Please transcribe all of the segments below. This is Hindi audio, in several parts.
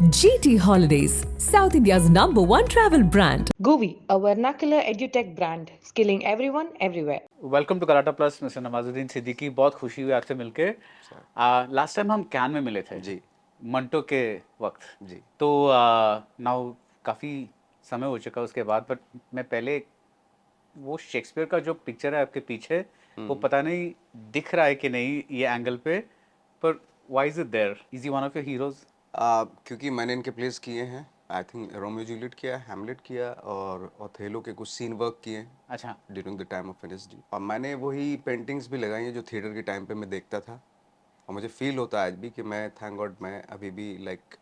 GT Holidays, South India's #1 travel brand. Govi, a vernacular edutech brand, skilling everyone everywhere. Welcome to कराटा प्लस। मिस्टर नवाजुद्दीन सिद्दीकी, बहुत खुशी हुई आपसे मिलके। लास्ट टाइम हम कैन में मिले थे जी मंटो के वक्त। जी तो नाउ काफ़ी समय हो चुका उसके बाद, बट मैं पहले वो शेक्सपियर का जो पिक्चर है आपके पीछे, वो पता नहीं दिख रहा है कि नहीं ये एंगल पे, पर why is it there? Is he one of your heroes? क्योंकि मैंने इनके प्लेस किए हैं। आई थिंक रोमियो जूलियट किया, हैमलेट किया और ओथेलो के कुछ सीन वर्क किए हैं अच्छा। During the time of NSD. और मैंने वही पेंटिंग्स भी लगाई हैं जो थिएटर के टाइम पे मैं देखता था। और मुझे फील होता है आज भी कि मैं थैंक गॉड मैं अभी भी लाइक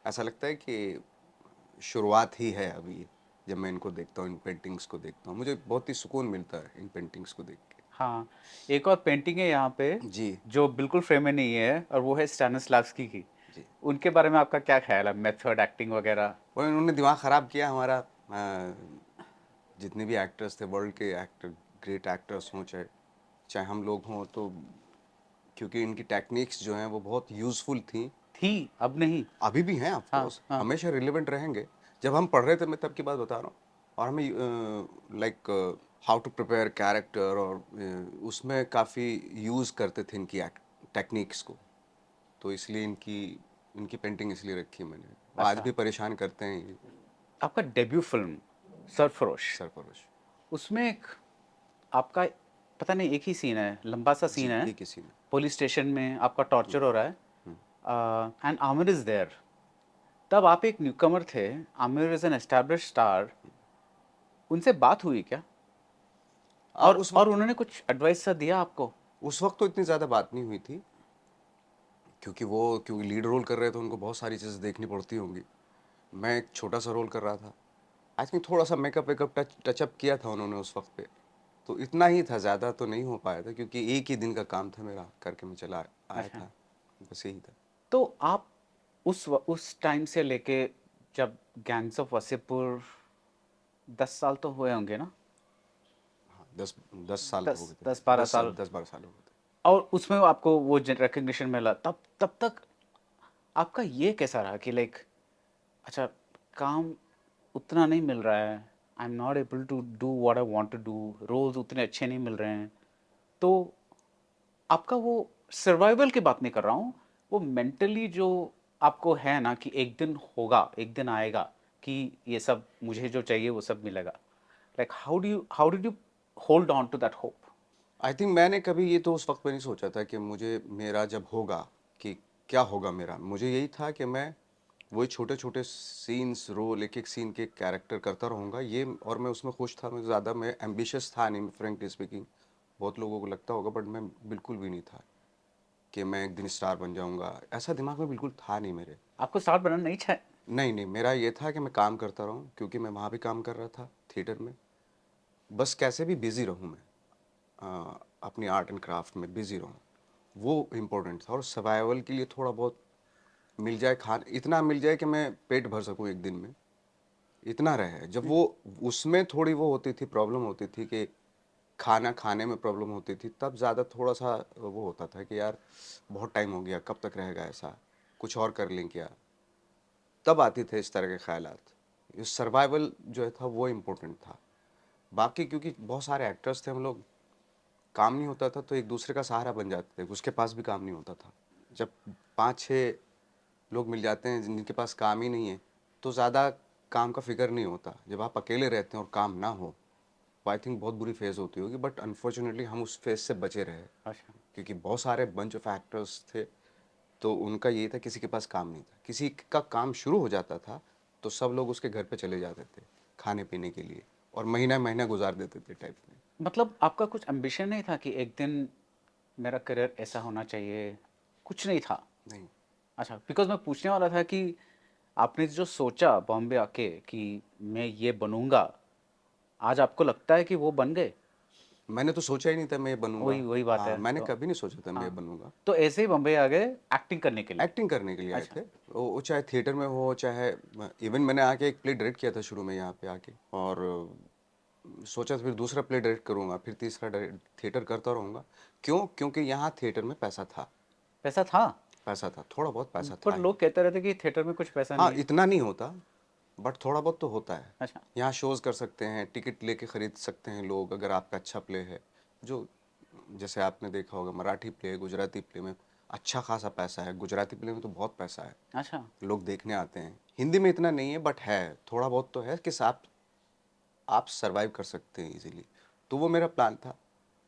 ऐसा लगता है कि शुरुआत ही है अभी। जब मैं इनको देखता हूँ, इन पेंटिंग्स को देखता हूँ, मुझे बहुत ही सुकून मिलता है इन पेंटिंग्स को देख के। हाँ, एक और पेंटिंग है यहाँ पे जी जो बिल्कुल फ्रेम में नहीं है, और वो है स्टैनिस्लावस्की की। जी। उनके बारे में आपका क्या ख्याल है, मेथड, एक्टिंग वगैरह? वो इन्होंने दिमाग ख़राब किया हमारा। जितने भी एक्टर्स थे, वर्ल्ड के एक्टर, ग्रेट एक्टर्स हों, चाहे चाहे हम लोग हों, तो क्योंकि इनकी टेक्निक्स जो हैं वो बहुत यूज़फुल थी। थी, अब नहीं। अभी भी हैं ऑफ हाँ कोर्स, हाँ। हमेशा रिलेवेंट रहेंगे। जब हम पढ़ रहे थे, मैं तब की बात बता रहा हूँ। और हमें like how to prepare character, और उसमें काफ़ी यूज़ करते थे इनकी टेक्निक्स को। तो इसलिए इनकी इनकी पेंटिंग इसलिए रखी मैंने। और आज अच्छा। भी परेशान करते हैं ये आपका डेब्यू फिल्म सरफरोश, सरफरोश। उसमें एक आपका पता नहीं एक ही सीन है, लंबा सा सीन जी, है। एक ही सीन है। पुलिस स्टेशन में आपका टॉर्चर हो रहा है, एंड आमिर इज देयर। तब आप एक न्यूकमर थे, Aamir is an established star. उनसे बात हुई क्या? उस और वक्त उन्होंने कुछ एडवाइस सा दिया आपको? तो इतनी ज़्यादा बात नहीं हुई थी, क्योंकि लीड रोल कर रहे थे, उनको बहुत सारी चीज़ें देखनी पड़ती होंगी। मैं एक छोटा सा रोल कर रहा था। आई थिंक थोड़ा सा मेकअप वेकअप टचअप किया था उन्होंने उस वक्त पे। तो इतना ही था, ज़्यादा तो नहीं हो पाया था, क्योंकि एक ही दिन का काम था मेरा, करके मैं चला आया अच्छा। था। बस यही था। तो आप उस टाइम से लेके, जब गैंग्स ऑफ वसेपुर, 10 साल तो हुए होंगे ना? हाँ, 10 साल तो हो दस गए थे। 10-12 साल। 10-12 साल हो गए थे। और उसमें आपको वो रिकग्निशन मिला, तब तक आपका ये कैसा रहा कि लाइक, अच्छा, काम उतना नहीं मिल रहा है, I am not able to do what I want to do, roles उतने अच्छे नहीं मिल रहे हैं, तो आपका वो सर्वाइवल की बात नहीं कर रहा हूँ, वो मेंटली जो आपको है ना कि एक दिन होगा, एक दिन आएगा कि ये सब मुझे जो चाहिए वो सब मिलेगा, like how did you hold on to that hope? I think मैंने कभी ये तो उस वक्त पे नहीं सोचा था कि मुझे मेरा जब होगा कि क्या होगा मेरा। मुझे यही था कि मैं वही छोटे छोटे सीन्स, रोल, एक एक सीन के कैरेक्टर करता रहूँगा ये, और मैं उसमें खुश था। मैं ज़्यादा मैं एम्बिशियस था नहीं, फ्रेंकली स्पीकिंग। बहुत लोगों को लगता होगा, बट मैं बिल्कुल भी नहीं था कि मैं एक दिन स्टार बन जाऊँगा। ऐसा दिमाग में बिल्कुल था नहीं मेरे। आपको स्टार बनना नहीं था? नहीं नहीं, मेरा ये था कि मैं काम करता रहूँ, क्योंकि मैं वहाँ भी काम कर रहा था थिएटर में। बस कैसे भी बिज़ी रहूँ मैं, अपनी आर्ट एंड क्राफ्ट में बिज़ी रहूँ, वो इम्पोर्टेंट था। और सर्वाइवल के लिए थोड़ा बहुत मिल जाए, खान इतना मिल जाए कि मैं पेट भर सकूँ एक दिन में, इतना रहे। जब वो उसमें थोड़ी वो होती थी, प्रॉब्लम होती थी कि खाना खाने में प्रॉब्लम होती थी, तब ज़्यादा थोड़ा सा वो होता था कि यार बहुत टाइम हो गया, कब तक रहेगा ऐसा, कुछ और कर लें क्या। तब आते थे इस तरह के ख्यालात। ये सर्वाइवल जो है था वो इम्पोर्टेंट था। बाकी क्योंकि बहुत सारे एक्टर्स थे हम लोग, काम नहीं होता था तो एक दूसरे का सहारा बन जाते थे। उसके पास भी काम नहीं होता था। जब 5-6 लोग मिल जाते हैं जिनके पास काम ही नहीं है, तो ज़्यादा काम का फिक्र नहीं होता। जब आप अकेले रहते हैं और काम ना हो, तो आई थिंक बहुत बुरी फेज़ होती होगी। बट अनफॉर्चुनेटली हम उस फेज़ से बचे रहे, अच्छा। क्योंकि बहुत सारे बंच ऑफ एक्टर्स थे। तो उनका ये था, किसी के पास काम नहीं था। किसी का काम शुरू हो जाता था तो सब लोग उसके घर पे चले जाते थे खाने पीने के लिए, और महीना महीना गुजार देते थे टाइप में। मतलब आपका कुछ एम्बिशन नहीं था कि एक दिन मेरा करियर ऐसा होना चाहिए? कुछ नहीं था? नहीं, अच्छा, बिकॉज मैं पूछने वाला था कि आपने जो सोचा बॉम्बे आके कि मैं ये बनूंगा, आज आपको लगता है कि वो बन गए? मैंने तो सोचा ही नहीं था मैं ये वही बनूंगा। वही बात हाँ, है मैंने तो। कभी नहीं सोचा था मैं ये हाँ, बनूंगा। तो ऐसे ही बॉम्बे आ गए एक्टिंग करने के लिए? एक्टिंग करने के लिए आए अच्छा। थे। वो चाहे थिएटर में हो, चाहे इवन मैंने आके एक प्ले डायरेक्ट किया था शुरू में यहाँ पे आके। और सोचा था फिर दूसरा प्ले डायरेक्ट करूँगा, फिर तीसरा थिएटर करता रहूँगा। क्यों? क्योंकि यहाँ थिएटर में पैसा था। पैसा था? पैसा था, थोड़ा बहुत पैसा पर था ही। लोग कहते रहते कि थिएटर में कुछ पैसा हाँ, नहीं है। इतना नहीं होता, बट थोड़ा बहुत तो होता है। अच्छा। यहाँ शोज़ कर सकते हैं, टिकट लेके खरीद सकते हैं लोग, अगर आपका अच्छा प्ले है। जो जैसे आपने देखा होगा, मराठी प्ले, गुजराती प्ले में अच्छा खासा पैसा है, गुजराती प्ले में तो बहुत पैसा है, अच्छा। लोग देखने आते हैं। हिंदी में इतना नहीं है, बट है, थोड़ा बहुत तो है कि आप सर्वाइव कर सकते हैं इजीली। तो वो मेरा प्लान था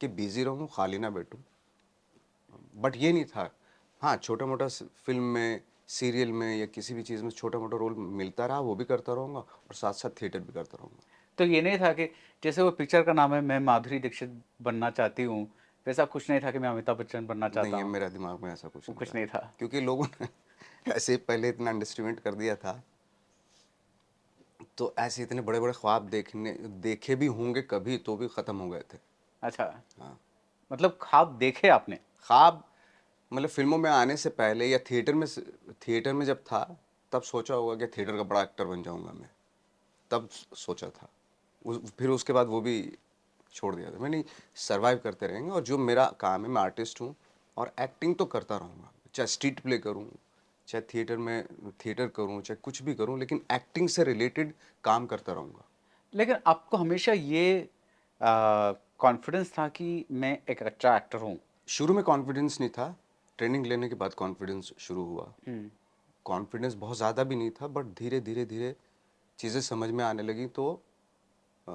कि बिजी रहूं, खाली ना बैठूं। बट ये नहीं था, हाँ, छोटा मोटा फिल्म में, सीरियल में या किसी भी चीज़ में छोटा मोटा रोल मिलता रहा, वो भी करता रहूँगा और साथ साथ थिएटर भी करता रहूँगा। तो ये नहीं था कि जैसे वो पिक्चर का नाम है मैं माधुरी दीक्षित बनना चाहती हूँ, वैसा कुछ नहीं था कि मैं अमिताभ बच्चन बनना चाहता नहीं है, हूँ? मेरा दिमाग में ऐसा कुछ वो नहीं कुछ था, नहीं था। क्योंकि लोगों ने ऐसे ही पहले इतना अंडरस्टिमेट कर दिया था। तो ऐसे इतने बड़े बड़े ख्वाब देखे भी होंगे कभी, तो भी ख़त्म हो गए थे। अच्छा। हाँ, मतलब ख्वाब देखे आपने? ख्वाब मतलब फिल्मों में आने से पहले या थिएटर में जब था, तब सोचा होगा कि थिएटर का बड़ा एक्टर बन जाऊंगा मैं, तब सोचा था। फिर उसके बाद वो भी छोड़ दिया था मैंने। सर्वाइव करते रहेंगे, और जो मेरा काम है, मैं आर्टिस्ट हूँ और एक्टिंग तो करता रहूँगा, चाहे स्ट्रीट प्ले करूँ, चाहे थिएटर करूँ, चाहे कुछ भी करूँ, लेकिन एक्टिंग से रिलेटेड काम करता रहूँगा। लेकिन आपको हमेशा ये कॉन्फिडेंस था कि मैं एक अच्छा एक्टर हूँ? शुरू में कॉन्फिडेंस नहीं था, ट्रेनिंग लेने के बाद कॉन्फिडेंस शुरू हुआ। कॉन्फिडेंस बहुत ज़्यादा भी नहीं था, बट धीरे धीरे धीरे चीज़ें समझ में आने लगी। तो अ,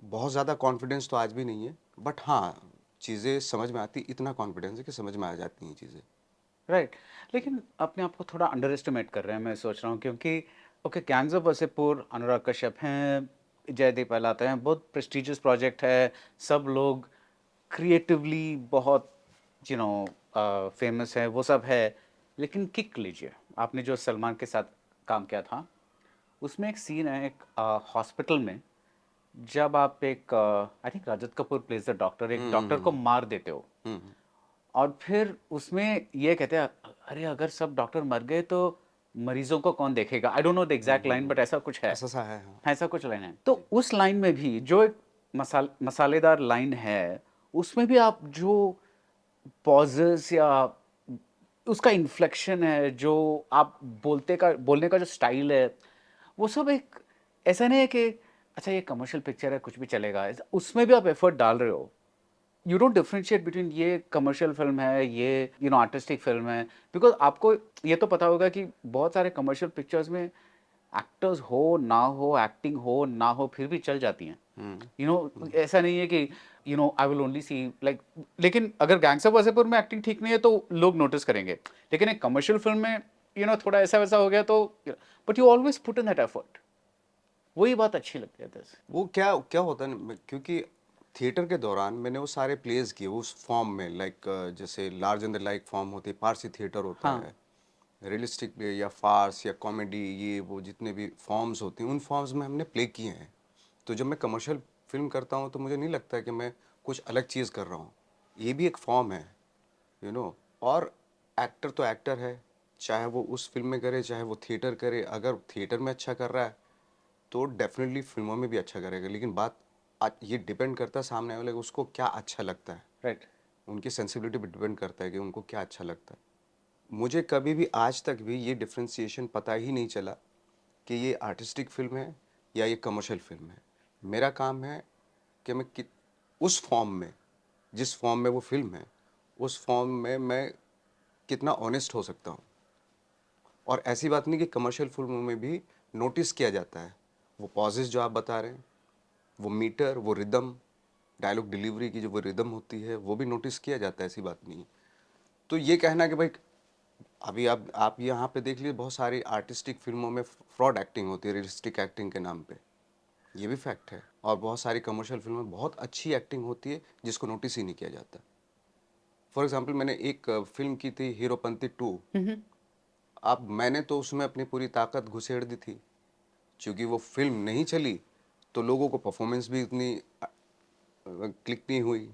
बहुत ज़्यादा कॉन्फिडेंस तो आज भी नहीं है, बट हाँ, चीज़ें समझ में आती, इतना कॉन्फिडेंस है कि समझ में आ जाती हैं चीज़ें। राइट। लेकिन अपने आप को थोड़ा अंडर एस्टिमेट कर रहे हैं, मैं सोच रहा हूँ, क्योंकि okay, gangs of Wasseypur, Anurag Kashyap हैं, जयदीप अहलाते हैं, बहुत प्रेस्टिजियस प्रोजेक्ट है, सब लोग क्रिएटिवली बहुत फेमस है, वो सब है। लेकिन किक लीजिए, आपने जो सलमान के साथ काम किया था, उसमें एक सीन है एक हॉस्पिटल में, जब आप एक I think Rajat Kapoor plays the doctor, एक डॉक्टर को मार देते हो, हम्म, और फिर उसमें ये कहते हैं अरे अगर सब डॉक्टर मर गए तो मरीजों को कौन देखेगा। I don't know the exact line, but ऐसा कुछ है। ऐसा सा है, हाँ। ऐसा कुछ लाइन है। तो उस लाइन में भी जो एक मसालेदार लाइन है, उसमें भी आप जो पॉजेस या उसका इन्फ्लेक्शन है, जो आप बोलने का जो स्टाइल है, वो सब एक ऐसा नहीं है कि अच्छा ये कमर्शियल पिक्चर है कुछ भी चलेगा, उसमें भी आप एफर्ट डाल रहे हो। यू डोंट डिफरेंशिएट बिटवीन ये कमर्शियल फिल्म है, ये आर्टिस्टिक फिल्म है, बिकॉज आपको ये तो पता होगा कि बहुत सारे कमर्शियल पिक्चर्स में एक्टर्स हो ना हो, एक्टिंग हो ना हो, फिर भी चल जाती हैं। ऐसा नहीं है कि I will only see like, लेकिन अगर गैंग्स ऑफ वासेपुर में एक्टिंग ठीक नहीं है तो लोग नोटिस करेंगे। लेकिन एक कमर्शियल फिल्म में थोड़ा ऐसा वैसा हो गया तो, but you always put in that effort. वही बात अच्छी लगती है दस। वो क्या क्या होता है ना, क्योंकि थिएटर के दौरान मैंने वो सारे प्लेस किए उस फॉर्म में, लाइक जैसे large and the like form होती है, पारसी थिएटर होता हाँ। है, रियलिस्टिक प्ले या फार्स या कॉमेडी, ये वो जितने भी फॉर्म्स होती हैं, उन फॉर्म्स में हमने प्ले किए हैं। तो जब मैं कमर्शियल फिल्म करता हूँ, तो मुझे नहीं लगता कि मैं कुछ अलग चीज़ कर रहा हूँ, ये भी एक फॉर्म है, यू नो। और एक्टर तो एक्टर है, चाहे वो उस फिल्म में करे, चाहे वो थिएटर करे। अगर थिएटर में अच्छा कर रहा है तो डेफिनेटली फिल्मों में भी अच्छा करेगा, लेकिन बात ये डिपेंड करता है सामने वाले को, उसको क्या अच्छा लगता है। राइट। उनकी सेंसिबिलिटी पे डिपेंड करता है कि उनको क्या अच्छा लगता है। मुझे कभी भी आज तक भी ये डिफ्रेंसिएशन पता ही नहीं चला कि ये आर्टिस्टिक फिल्म है या ये कमर्शियल फिल्म है। मेरा काम है कि उस फॉर्म में, जिस फॉर्म में वो फिल्म है, उस फॉर्म में मैं कितना ऑनेस्ट हो सकता हूँ। और ऐसी बात नहीं कि कमर्शियल फिल्मों में भी नोटिस किया जाता है, वो पॉजेज जो आप बता रहे हैं, वो मीटर, वो रिदम, डायलॉग डिलीवरी की जो वो रिदम होती है, वो भी नोटिस किया जाता है, ऐसी बात नहीं है। तो ये कहना कि भाई, अभी आप यहाँ पे देख लीजिए, बहुत सारी आर्टिस्टिक फिल्मों में फ्रॉड एक्टिंग होती है रियलिस्टिक एक्टिंग के नाम पे, ये भी फैक्ट है। और बहुत सारी कमर्शियल फिल्मों में बहुत अच्छी एक्टिंग होती है जिसको नोटिस ही नहीं किया जाता। फॉर एग्जाम्पल, मैंने एक फिल्म की थी हीरोपंती 2। अब मैंने तो उसमें अपनी पूरी ताकत घुसेड़ दी थी, क्योंकि वो फिल्म नहीं चली तो लोगों को परफॉर्मेंस भी इतनी क्लिक नहीं हुई,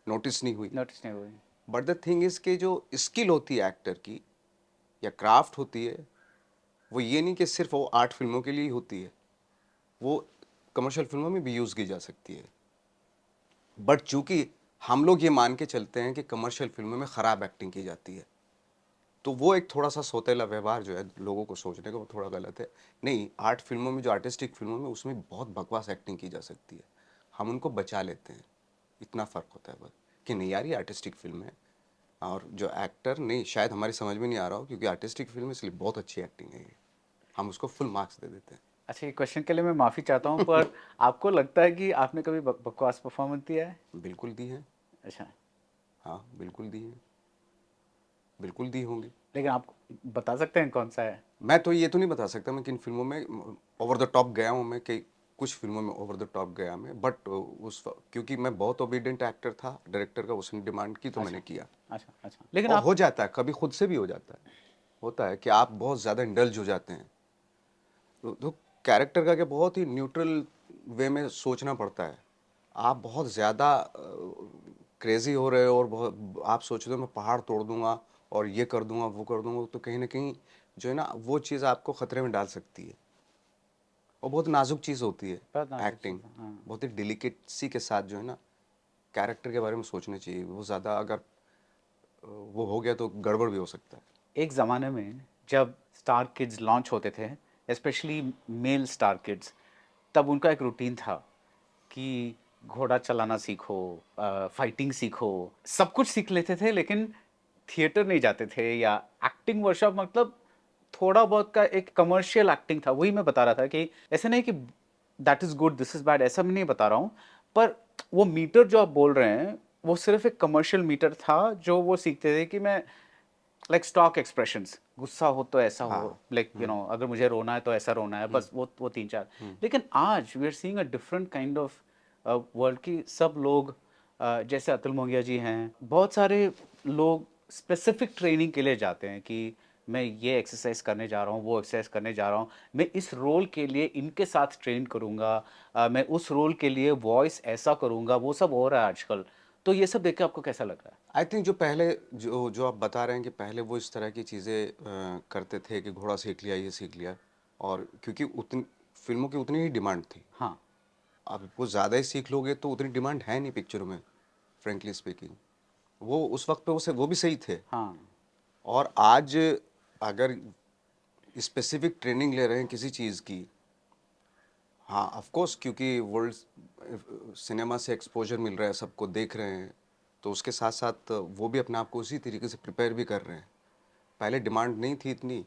नोटिस नहीं हुई। नोटिस नहीं हुई। बट द थिंग इज़ कि जो स्किल होती है एक्टर की या क्राफ्ट होती है, वो ये नहीं कि सिर्फ वो आर्ट फिल्मों के लिए ही होती है, वो कमर्शियल फिल्मों में भी यूज़ की जा सकती है। बट चूंकि हम लोग ये मान के चलते हैं कि कमर्शियल फिल्मों में ख़राब एक्टिंग की जाती है, तो वो एक थोड़ा सा सौतेला व्यवहार जो है लोगों को सोचने का, वो थोड़ा गलत है। नहीं, आर्ट फिल्मों में, जो आर्टिस्टिक फिल्मों में, उसमें बहुत बकवास एक्टिंग की जा सकती है, हम उनको बचा लेते हैं, इतना फ़र्क होता है बस, कि नहीं यार ये आर्टिस्टिक फिल्म है। और जो एक्टर, नहीं शायद हमारी समझ में नहीं आ रहा हो, क्योंकि आर्टिस्टिक फिल्म है इसलिए बहुत अच्छी एक्टिंग है ये, हम उसको फुल मार्क्स दे देते हैं। अच्छा, ये क्वेश्चन के लिए मैं माफ़ी चाहता हूँ, पर आपको लगता है कि आपने कभी बकवास परफॉर्मेंस दिया है? बिल्कुल दी है। अच्छा, हाँ बिल्कुल दी है, बिल्कुल दी होंगी। लेकिन आप बता सकते हैं कौन सा है? मैं तो ये तो नहीं बता सकता मैं किन फिल्मों में ओवर द टॉप गया हूँ, मैं कई कुछ फिल्मों में ओवर द टॉप गया मैं, बट क्योंकि मैं बहुत ओबीडियंट एक्टर था, डायरेक्टर का उसने डिमांड की तो मैंने अच्छा, किया। अच्छा, अच्छा। लेकिन और आप हो जाता है, कभी खुद से भी हो जाता है, होता है कि आप बहुत ज़्यादा इंडल्ज हो जाते हैं, तो कैरेक्टर का क्या बहुत ही न्यूट्रल वे में सोचना पड़ता है। आप बहुत ज़्यादा क्रेजी हो रहे हो और बहुत आप सोच रहे हो मैं पहाड़ तोड़ दूंगा और ये कर दूंगा वो कर दूंगा, तो कहीं ना कहीं जो है ना वो चीज़ आपको खतरे में डाल सकती है। और बहुत नाजुक चीज़ होती है बहुत नाजुक एक्टिंग, चीज़ है, हाँ। बहुत ही डिलिकेसी के साथ जो है ना कैरेक्टर के बारे में सोचना चाहिए। वो ज़्यादा अगर वो हो गया तो गड़बड़ भी हो सकता है। एक ज़माने में जब स्टार किड्स लॉन्च होते थे, स्पेशली मेल स्टार किड्स, तब उनका एक रूटीन था कि घोड़ा चलाना सीखो, फाइटिंग सीखो, सब कुछ सीख लेते थे, लेकिन थिएटर नहीं जाते थे या एक्टिंग वर्कशॉप, मतलब थोड़ा बहुत का एक कमर्शियल एक्टिंग था। वही मैं बता रहा था कि ऐसे नहीं कि that is good, this is bad, ऐसा मैं नहीं बता रहा हूँ। पर वो मीटर जो आप बोल रहे हैं, वो सिर्फ़ एक कमर्शियल मीटर था, जो वो सीखते थे कि मैं लाइक स्टॉक एक्सप्रेशंस, गुस्सा हो तो ऐसा हो, हाँ। लाइक अगर मुझे रोना है तो ऐसा रोना है, बस वो तीन चार। लेकिन आज we are seeing a different kind of world की सब लोग, जैसे अतुल मोंगिया जी हैं, बहुत सारे लोग स्पेसिफिक ट्रेनिंग के लिए जाते हैं कि मैं ये एक्सरसाइज करने जा रहा हूँ, वो एक्सरसाइज करने जा रहा हूँ, मैं इस रोल के लिए इनके साथ ट्रेन करूँगा, मैं उस रोल के लिए वॉइस ऐसा करूँगा, वो सब हो रहा है आजकल। तो ये सब देख के आपको कैसा लग रहा है? आई थिंक जो पहले जो जो आप बता रहे हैं कि पहले वो इस तरह की चीज़ें करते थे कि घोड़ा सीख लिया, ये सीख लिया, और क्योंकि उतनी फिल्मों की उतनी ही डिमांड थी। हाँ, अब वो ज़्यादा ही सीख लोगे तो उतनी डिमांड है नहीं पिक्चरों में, फ्रेंकली स्पीकिंग। वो उस वक्त पे वो भी सही थे। हाँ, और आज अगर स्पेसिफिक ट्रेनिंग ले रहे हैं किसी चीज़ की, हाँ ऑफ कोर्स, क्योंकि वर्ल्ड सिनेमा से एक्सपोजर मिल रहा है, सबको देख रहे हैं, तो उसके साथ साथ वो भी अपने आप को उसी तरीके से प्रिपेयर भी कर रहे हैं। पहले डिमांड नहीं थी इतनी,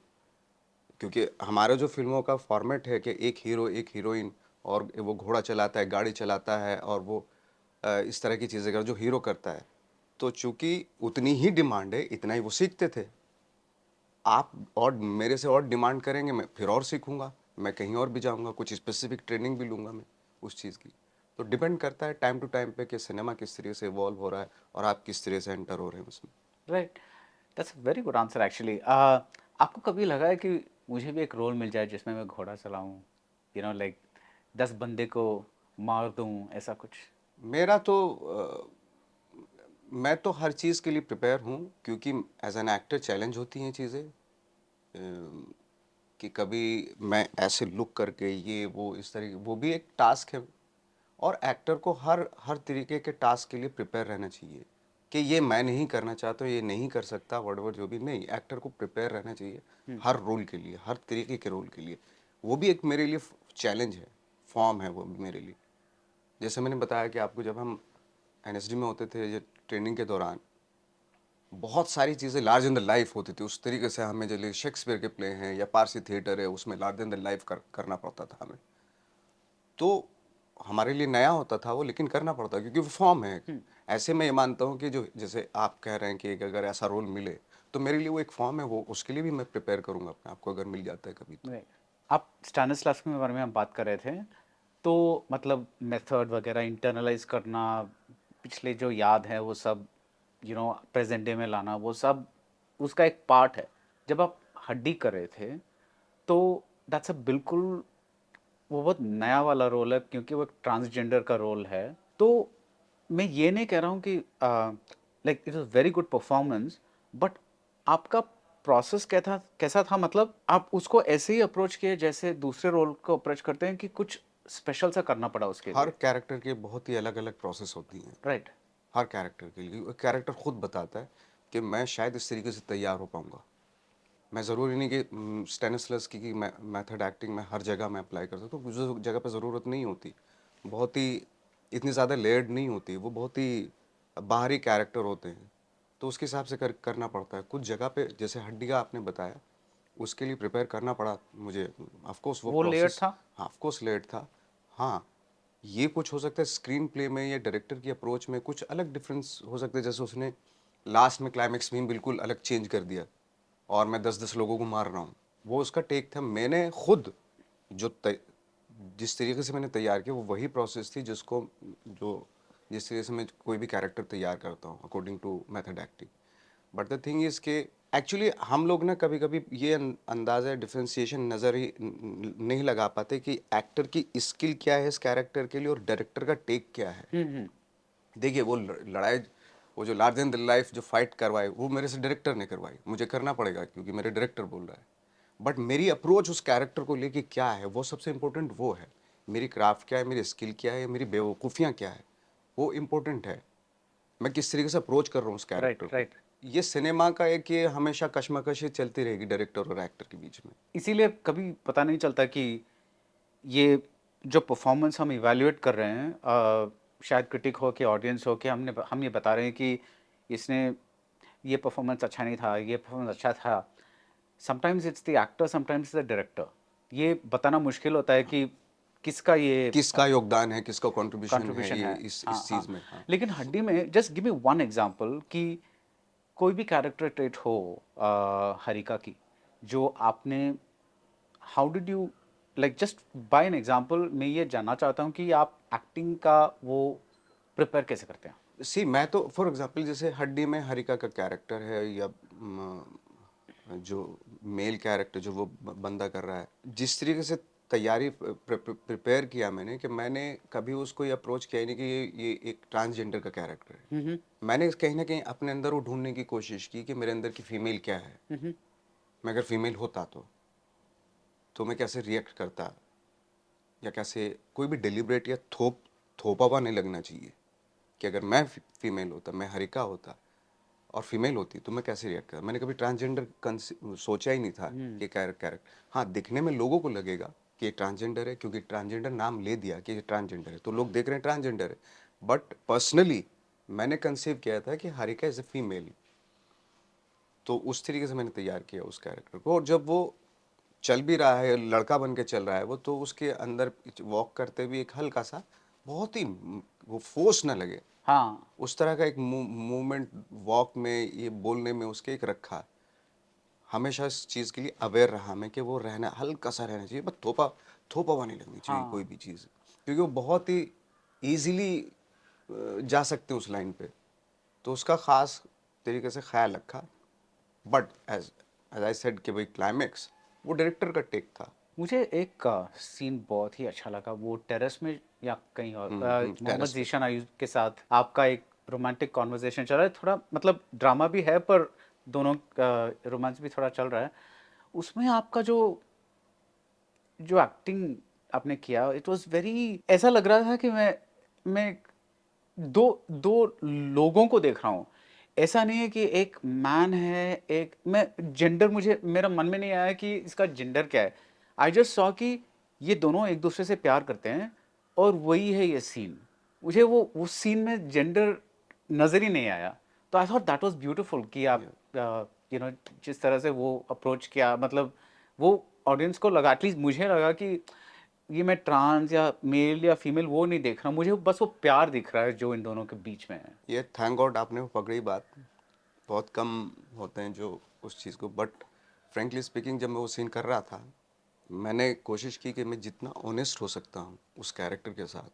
क्योंकि हमारा जो फिल्मों का फॉर्मेट है कि एक हीरो एक हीरोइन, और वो घोड़ा चलाता है, गाड़ी चलाता है, और वो इस तरह की चीज़ें कर जो हीरो करता है, तो चूंकि उतनी ही डिमांड है, इतना ही वो सीखते थे। आप और मेरे से और डिमांड करेंगे, मैं फिर और सीखूंगा, मैं कहीं और भी जाऊंगा, कुछ स्पेसिफिक ट्रेनिंग भी लूंगा मैं उस चीज़ की। तो डिपेंड करता है टाइम टू टाइम पे कि सिनेमा किस तरीके से इवॉल्व हो रहा है और आप किस तरह से एंटर हो रहे हैं उसमें। Right. That's a very good answer actually. आपको कभी लगा है कि मुझे भी एक रोल मिल जाए जिसमें मैं घोड़ा चलाऊं, लाइक 10 बंदे को मार दूं, ऐसा कुछ? मेरा तो मैं तो हर चीज़ के लिए प्रिपेयर हूँ, क्योंकि एज एन एक्टर चैलेंज होती हैं चीज़ें, कि कभी मैं ऐसे लुक करके ये वो इस तरीके, वो भी एक टास्क है। और एक्टर को हर हर तरीके के टास्क के लिए प्रिपेयर रहना चाहिए, कि ये मैं नहीं करना चाहता, ये नहीं कर सकता, वट जो भी नहीं, एक्टर को प्रिपेयर रहना चाहिए हर रोल के लिए, हर तरीके के रोल के लिए। वो भी एक मेरे लिए चैलेंज है, फॉर्म है वो भी मेरे लिए। जैसे मैंने बताया कि आपको, जब हम एनएसडी में होते थे, ये ट्रेनिंग के दौरान बहुत सारी चीज़ें लार्ज इन द लाइफ होती थी, उस तरीके से हमें, जैसे शेक्सपियर के प्ले हैं या पारसी थिएटर है, उसमें लार्ज इन द लाइफ करना पड़ता था हमें। तो हमारे लिए नया होता था वो, लेकिन करना पड़ता, क्योंकि वो फॉर्म है। ऐसे मैं ये मानता हूँ कि जो, जैसे आप कह रहे हैं कि अगर ऐसा रोल मिले तो मेरे लिए वो एक फॉर्म है, वो उसके लिए भी मैं प्रिपेयर करूँगा अपने आप को, अगर मिल जाता है कभी तो। राइट। आप स्टैनिस्लाव्स्की के बारे में हम बात कर रहे थे, तो मतलब मेथड वगैरह इंटरनलाइज करना, पिछले जो याद है वो सब प्रेजेंट डे में लाना, वो सब उसका एक पार्ट है। जब आप हड्डी कर रहे थे, तो दैट्स अ बिल्कुल, वो बहुत नया वाला रोल है, क्योंकि वो एक ट्रांसजेंडर का रोल है। तो मैं ये नहीं कह रहा हूँ कि like it was very good performance, but आपका प्रोसेस कैसा था, मतलब आप उसको ऐसे ही अप्रोच किए जैसे दूसरे रोल को अप्रोच करते हैं, कि कुछ स्पेशल सा करना पड़ा उसके हर लिए? कैरेक्टर के बहुत ही अलग अलग प्रोसेस होती हैं। राइट। हर कैरेक्टर के लिए कैरेक्टर खुद बताता है कि मैं शायद इस तरीके से तैयार हो पाऊंगा। मैं ज़रूरी नहीं कि स्टेनिस्लस की मेथड एक्टिंग में हर जगह मैं अप्लाई करता हूँ, तो कुछ जगह पे ज़रूरत नहीं होती, बहुत ही इतनी ज़्यादा लेयर्ड नहीं होती, वो बहुत ही बाहरी कैरेक्टर होते हैं, तो उसके हिसाब से करना पड़ता है। कुछ जगह पे जैसे हड्डी का आपने बताया, उसके लिए प्रिपेयर करना पड़ा मुझे, ऑफ कोर्स वो वो लेयर प्रोसेस, था। हाँ ऑफ कोर्स लेयर्ड था। हाँ, ये कुछ हो सकता है स्क्रीन प्ले में या डायरेक्टर की अप्रोच में कुछ अलग डिफरेंस हो सकता है, जैसे उसने लास्ट में क्लाइमेक्स में बिल्कुल अलग चेंज कर दिया और मैं 10-10 लोगों को मार रहा हूँ, वो उसका टेक था। मैंने खुद जो जिस तरीके से मैंने तैयार किया वो वही प्रोसेस थी जिस तरीके से मैं कोई भी कैरेक्टर तैयार करता हूँ according to method acting. But the thing is के एक्चुअली हम लोग ना कभी कभी ये अंदाज़ा डिफ्रेंसिएशन नज़र ही नहीं लगा पाते कि एक्टर की स्किल क्या है इस कैरेक्टर के लिए और डायरेक्टर का टेक क्या है। देखिए वो लड़ाई, वो जो लार्जर देन लाइफ जो फाइट करवाए वो मेरे से डायरेक्टर ने करवाई, मुझे करना पड़ेगा क्योंकि मेरे डायरेक्टर बोल रहा है। बट मेरी अप्रोच उस कैरेक्टर को लेके क्या है, वो सबसे इम्पोर्टेंट वो है। मेरी क्राफ्ट क्या है, मेरी स्किल क्या है, मेरी बेवकूफ़ियाँ क्या है, वो इम्पोर्टेंट है। मैं किस तरीके से अप्रोच कर रहा हूँ उस कैरेक्टर राइट, को। राइट। ये सिनेमा का एक ये हमेशा कश्मकश ही चलती रहेगी डायरेक्टर और एक्टर के बीच में। इसीलिए कभी पता नहीं चलता कि ये जो परफॉर्मेंस हम इवैल्यूएट कर रहे हैं, शायद क्रिटिक हो कि ऑडियंस हो कि हम ये बता रहे हैं कि इसने ये परफॉर्मेंस अच्छा नहीं था, ये परफॉर्मेंस अच्छा था। Sometimes it's the actor, sometimes the director. ये बताना मुश्किल होता है कि किसका ये किसका योगदान है, किसका कंट्रीब्यूशन है कंट्रीब्यूशन ये है। हाँ, इस हाँ। चीज़ में। हाँ, लेकिन हड्डी में just give me one example कि कोई भी कैरेक्टर ट्रेट हो हरिका की, जो आपने how did you like, just by an example मैं ये जानना चाहता हूँ कि आप एक्टिंग का वो प्रिपेयर कैसे करते हैं? सी मैं तो फॉर एग्जांपल जैसे हड्डी में हरिका का कैरेक्टर है या जो मेल कैरेक्टर जो वो बंदा कर रहा है, जिस तरीके से तैयारी प्रिपेयर किया मैंने, कि मैंने कभी उसको ये अप्रोच किया ही नहीं कि ये एक ट्रांसजेंडर का कैरेक्टर है। मैंने कहीं ना कहीं अपने अंदर वो ढूंढने की कोशिश की कि मेरे अंदर की फीमेल क्या है। मैं अगर फीमेल होता तो मैं कैसे रिएक्ट करता, या कैसे कोई भी डिलिब्रेट या थोपावा नहीं लगना चाहिए कि अगर मैं फीमेल होता, मैं हरिका होता और फीमेल होती तो मैं कैसे रिएक्ट करता। मैंने कभी ट्रांसजेंडर सोचा ही नहीं था कि कैरेक्टर। हाँ, दिखने में लोगों को लगेगा कि ये ट्रांसजेंडर है क्योंकि ट्रांसजेंडर नाम ले दिया कि ये ट्रांसजेंडर है, तो लोग देख रहे हैं ट्रांसजेंडर है। बट पर्सनली मैंने कंसीव किया था कि हरिका इज़ ए फीमेल, तो उस तरीके से मैंने तैयार किया उस कैरेक्टर को। और जब वो चल भी रहा है, लड़का बन के चल रहा है वो, तो उसके अंदर वॉक करते हुए एक हल्का सा, बहुत ही वो फोर्स ना लगे, हाँ, उस तरह का एक मूवमेंट वॉक में, ये बोलने में उसके एक रखा। हमेशा इस चीज़ के लिए अवेयर रहा मैं कि वो रहना हल्का सा रहना चाहिए, बस थोपावा नहीं लगनी चाहिए कोई हाँ। भी चीज़, क्योंकि वो बहुत ही ईजिली जा सकते हैं उस लाइन पे। तो उसका ख़ास तरीके से ख्याल रखा। But as as I said कि भाई क्लाइमेक्स वो डायरेक्टर का टेक था। मुझे एक सीन बहुत ही अच्छा लगा, वो टेरेस में या कहीं और, मोहम्मद टेरेस पे। जीशान आयुब के साथ आपका एक रोमांटिक कॉन्वर्जेशन चल रहा है, थोड़ा मतलब ड्रामा भी है पर दोनों रोमांस भी थोड़ा चल रहा है। उसमें आपका जो जो एक्टिंग आपने किया, इट वाज वेरी, ऐसा लग रहा था कि मैं दो दो लोगों को देख रहा हूँ। ऐसा नहीं है कि एक मैन है, एक मैं जेंडर, मुझे मेरा मन में नहीं आया कि इसका जेंडर क्या है। आई जस्ट सॉ कि ये दोनों एक दूसरे से प्यार करते हैं और वही है ये सीन। मुझे वो उस सीन में जेंडर नज़र ही नहीं आया। तो I thought that was beautiful कि आप यू नो जिस तरह से वो अप्रोच किया, मतलब वो ऑडियंस को लगा, एटलीस्ट मुझे लगा कि ये मैं ट्रांस या मेल या फीमेल वो नहीं देख रहा, मुझे बस वो प्यार दिख रहा है जो इन दोनों के बीच में है। ये थैंक गॉड आपने वो पकड़ी बात। बहुत कम होते हैं जो उस चीज़ को, बट फ्रेंकली स्पीकिंग जब मैं वो सीन कर रहा था, मैंने कोशिश की कि मैं जितना ऑनेस्ट हो सकता हूँ उस कैरेक्टर के साथ।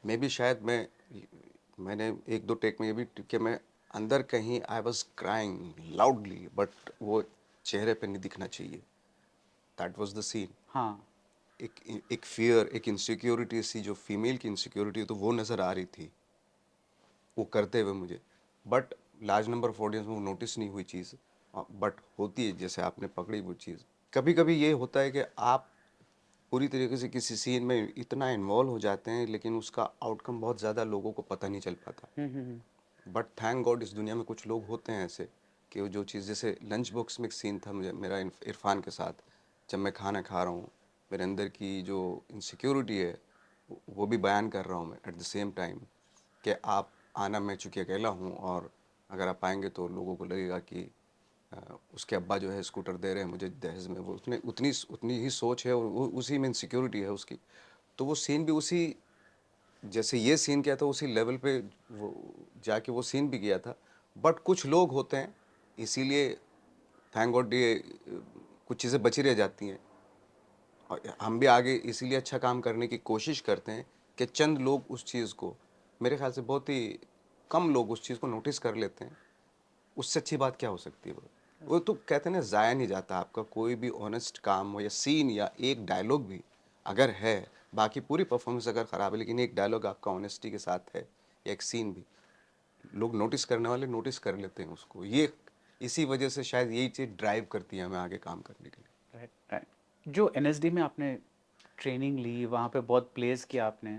मे भी शायद मैंने एक दो टेक में ये भी कि मैं अंदर कहीं I was crying loudly, but वो चेहरे पे नहीं दिखना चाहिए। That was the scene. हाँ, एक फियर, एक इनसिक्योरिटी सी, जो फीमेल की इनसिक्योरिटी तो वो नज़र आ रही थी वो करते हुए मुझे। But large number of audience में वो नोटिस नहीं हुई चीज़, बट होती है जैसे आपने पकड़ी वो चीज़। कभी कभी ये होता है कि आप पूरी तरीके से किसी सीन में इतना इन्वॉल्व हो जाते हैं लेकिन उसका आउटकम बहुत ज़्यादा लोगों को पता नहीं चल पाता। बट थैंक गॉड इस दुनिया में कुछ लोग होते हैं ऐसे कि वो जो चीज़, जैसे लंच बॉक्स में एक सीन था मुझे मेरा इरफान के साथ, जब मैं खाना खा रहा हूँ, मेरे अंदर की जो इनसिक्योरिटी है वो भी बयान कर रहा हूँ मैं एट द सेम टाइम, कि आप आना, मैं चूँकि अकेला हूँ और अगर आप आएंगे तो लोगों को लगेगा कि उसके अब्बा जो है स्कूटर दे रहे हैं मुझे दहेज में, वो उसने उतनी उतनी ही सोच है और वो उसी में इनसिक्योरिटी है उसकी। तो वो सीन भी उसी, जैसे ये सीन किया था उसी लेवल पे वो जाके वो सीन भी किया था। बट कुछ लोग होते हैं, इसीलिए थैंक गॉड ये कुछ चीज़ें बची रह जाती हैं और हम भी आगे इसीलिए अच्छा काम करने की कोशिश करते हैं कि चंद लोग उस चीज़ को, मेरे ख्याल से बहुत ही कम लोग उस चीज़ को नोटिस कर लेते हैं। उससे अच्छी बात क्या हो सकती है? वो तो कहते हैं ना, ज़ाया नहीं जाता आपका कोई भी ऑनेस्ट काम हो या सीन या एक डायलॉग भी अगर है, बाकी पूरी परफॉर्मेंस अगर ख़राब है लेकिन एक डायलॉग आपका ऑनेस्टी के साथ है या एक सीन भी, लोग नोटिस करने वाले नोटिस कर लेते हैं उसको। ये इसी वजह से शायद यही चीज़ ड्राइव करती है हमें आगे काम करने के लिए। Right right. जो एनएसडी में आपने ट्रेनिंग ली, वहाँ पे बहुत प्लेस किया आपने,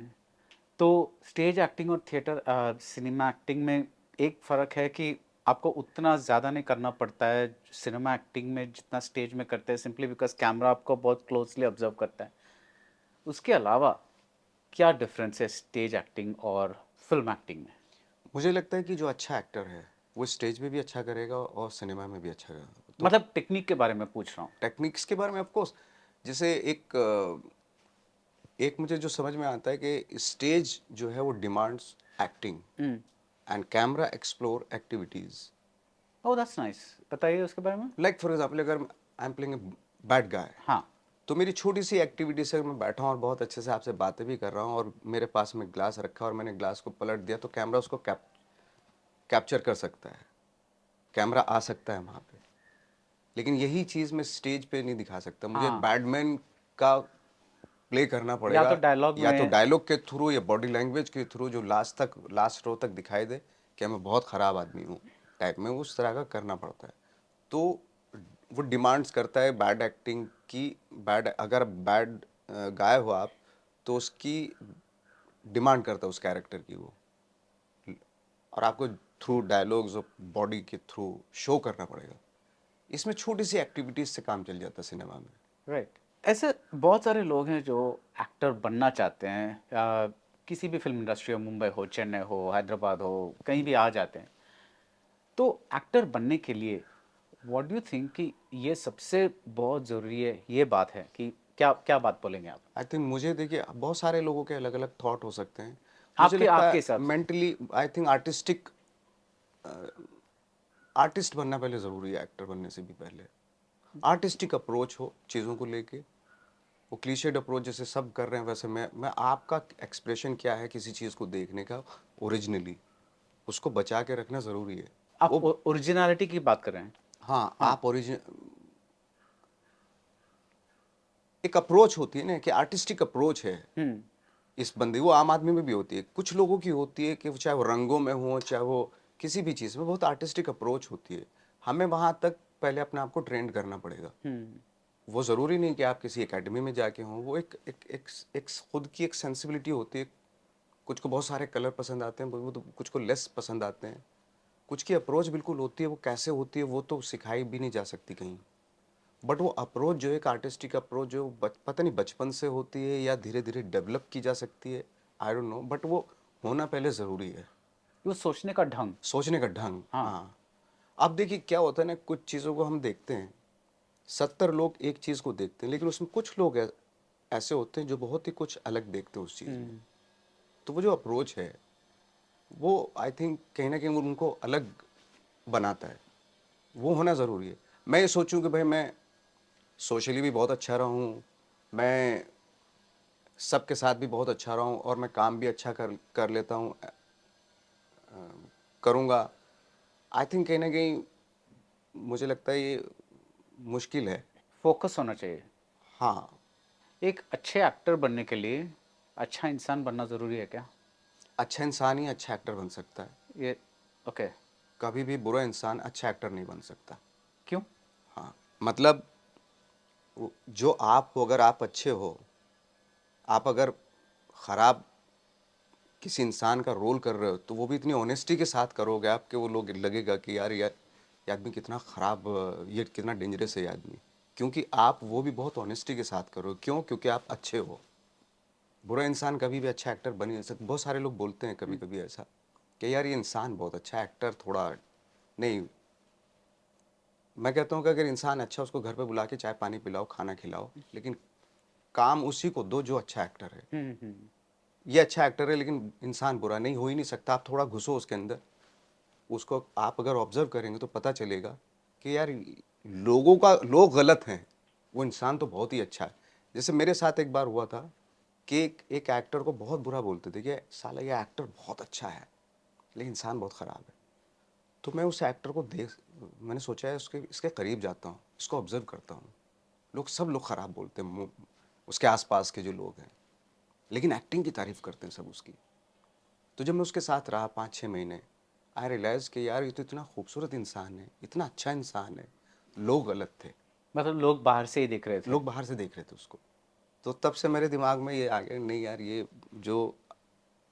तो स्टेज एक्टिंग और थिएटर सिनेमा एक्टिंग में एक फ़र्क है कि आपको उतना ज़्यादा नहीं करना पड़ता है सिनेमा एक्टिंग में जितना स्टेज में करते हैं, सिंपली बिकॉज कैमरा आपको बहुत क्लोजली ऑब्जर्व करता है। उसके अलावा क्या डिफरेंस है स्टेज एक्टिंग और फिल्म एक्टिंग में? मुझे लगता है कि जो अच्छा एक्टर है वो स्टेज पे भी अच्छा करेगा और सिनेमा में भी अच्छा करेगा। तो मतलब टेक्निक के बारे में पूछ रहा हूँ। टेक्निक्स के बारे में ऑफकोर्स, जैसे एक मुझे जो समझ में आता है कि स्टेज जो है वो demands acting and camera explore activities. Oh that's nice, बताइए उसके बारे में। लाइक फॉर एग्जांपल, अगर I am playing bad guy, हाँ। तो मेरी छोटी सी एक्टिविटी से मैं बैठा हूँ और बहुत अच्छे से आपसे बातें भी कर रहा हूँ और मेरे पास में ग्लास रखा और मैंने ग्लास को पलट दिया, तो कैमरा उसको कैप्चर कर सकता है, कैमरा आ सकता है वहाँ पे। लेकिन यही चीज़ मैं स्टेज पे नहीं दिखा सकता, मुझे हाँ, बैडमैन का प्ले करना या तो पड़ेगा, डायलॉग या तो में। डायलॉग के थ्रू या बॉडी लैंग्वेज के थ्रू, जो लास्ट रो तक दिखाई दे कि मैं बहुत ख़राब आदमी हूँ टाइप में, उस तरह का करना पड़ता है। तो वो डिमांड्स करता है बैड एक्टिंग की। बैड, अगर बैड गाय हो आप, तो उसकी डिमांड करता है उस कैरेक्टर की वो, और आपको थ्रू डायलॉग्स और बॉडी के थ्रू शो करना पड़ेगा। इसमें छोटी सी एक्टिविटीज से काम चल जाता है सिनेमा में। राइट। ऐसे बहुत सारे लोग हैं जो एक्टर बनना चाहते हैं, किसी भी फिल्म इंडस्ट्री हो, मुंबई हो, चेन्नई हो, हैदराबाद हो, कहीं भी आ जाते हैं। तो एक्टर बनने के लिए व्हाट डू यू थिंक कि ये सबसे बहुत ज़रूरी है, ये बात है कि क्या क्या बात बोलेंगे आप? आई थिंक, मुझे देखिए बहुत सारे लोगों के अलग अलग थॉट हो सकते हैं। मुझे आपके लगता आपके है हिसाब से। मेंटली, आई थिंक आर्टिस्ट बनना पहले ज़रूरी है एक्टर बनने से भी पहले। आर्टिस्टिक अप्रोच हो चीज़ों को लेके, वो क्लीशेड अप्रोच जैसे सब कर रहे हैं वैसे मैं आपका एक्सप्रेशन क्या है किसी चीज़ को देखने का, ओरिजिनली उसको बचा के रखना ज़रूरी है। आप वो, ओरिजिनलिटी की बात कर रहे हैं? हाँ, हाँ। आप ओरिजिन, एक अप्रोच होती है ना कि आर्टिस्टिक अप्रोच है इस बंदे, वो आम आदमी में भी होती है, कुछ लोगों की होती है कि चाहे वो रंगों में हो चाहे वो किसी भी चीज़ में, बहुत आर्टिस्टिक अप्रोच होती है। हमें वहाँ तक पहले अपने आप को ट्रेंड करना पड़ेगा। वो ज़रूरी नहीं कि आप किसी एकेडमी में जाके हों, वो एक खुद की एक सेंसिबिलिटी होती है। कुछ को बहुत सारे कलर पसंद आते हैं, वो तो कुछ को लेस पसंद आते हैं। कुछ की अप्रोच बिल्कुल होती है, वो कैसे होती है वो तो सिखाई भी नहीं जा सकती कहीं। बट वो अप्रोच जो है, एक आर्टिस्टिक अप्रोच जो पता नहीं बचपन से होती है या धीरे धीरे डेवलप की जा सकती है, आई डोंट नो, बट वो होना पहले ज़रूरी है। वो सोचने का ढंग। सोचने का ढंग, हाँ। हाँ। अब देखिए क्या होता है ना, कुछ चीज़ों को हम देखते हैं, 70 लोग एक चीज़ को देखते हैं लेकिन उसमें कुछ लोग ऐसे होते हैं जो बहुत ही कुछ अलग देखते हैं उस चीज़ में। तो वो जो अप्रोच है वो आई थिंक कहीं ना कहीं वो उनको अलग बनाता है, वो होना ज़रूरी है। मैं ये सोचूं कि भाई मैं सोशली भी बहुत अच्छा रहा हूँ, मैं सबके साथ भी बहुत अच्छा रहा हूँ और मैं काम भी अच्छा कर कर लेता हूँ, करूँगा, आई थिंक कहीं ना कहीं मुझे लगता है ये मुश्किल है। फोकस होना चाहिए। हाँ, एक अच्छे एक्टर बनने के लिए अच्छा इंसान बनना ज़रूरी है क्या? अच्छा इंसान ही अच्छा एक्टर बन सकता है। ये ओके। कभी भी बुरा इंसान अच्छा एक्टर नहीं बन सकता। क्यों? हाँ, मतलब जो आप हो, अगर आप अच्छे हो, आप अगर ख़राब किसी इंसान का रोल कर रहे हो तो वो भी इतनी ऑनेस्टी के साथ करोगे आप कि वो लोग लगेगा कि यार कि आदमी कितना ख़राब, ये कितना डेंजरस है ये आदमी, क्योंकि आप वो भी बहुत ऑनेस्टी के साथ करो। क्यों? क्योंकि आप अच्छे हो। बुरा इंसान कभी भी अच्छा एक्टर बन ही नहीं सकता। बहुत सारे लोग बोलते हैं कभी कभी ऐसा कि यार ये इंसान बहुत अच्छा एक्टर थोड़ा नहीं। मैं कहता हूँ कि अगर इंसान अच्छा, उसको घर पे बुला के चाय पानी पिलाओ, खाना खिलाओ, लेकिन काम उसी को दो जो अच्छा एक्टर है। ये अच्छा एक्टर है लेकिन इंसान बुरा नहीं हो ही नहीं सकता। आप थोड़ा घुसो उसके अंदर, उसको आप अगर ऑब्जर्व करेंगे तो पता चलेगा कि यार लोग गलत हैं, वो इंसान तो बहुत ही अच्छा है। जैसे मेरे साथ एक बार हुआ था कि एक एक्टर को बहुत बुरा बोलते थे कि साला ये एक्टर बहुत अच्छा है लेकिन इंसान बहुत ख़राब है। तो मैं उस एक्टर को मैंने सोचा है इसके करीब जाता हूँ, इसको ऑब्जर्व करता हूँ। सब लोग ख़राब बोलते हैं, उसके आसपास के जो लोग हैं, लेकिन एक्टिंग की तारीफ़ करते हैं सब उसकी। तो जब मैं उसके साथ रहा 5-6 महीने, आई रियलाइज़ कि यार ये तो इतना खूबसूरत इंसान है, इतना अच्छा इंसान है, लोग गलत थे। मतलब लोग बाहर से ही देख रहे थे। लोग बाहर से देख रहे थे उसको। तो तब से मेरे दिमाग में ये आ गया, नहीं यार, ये जो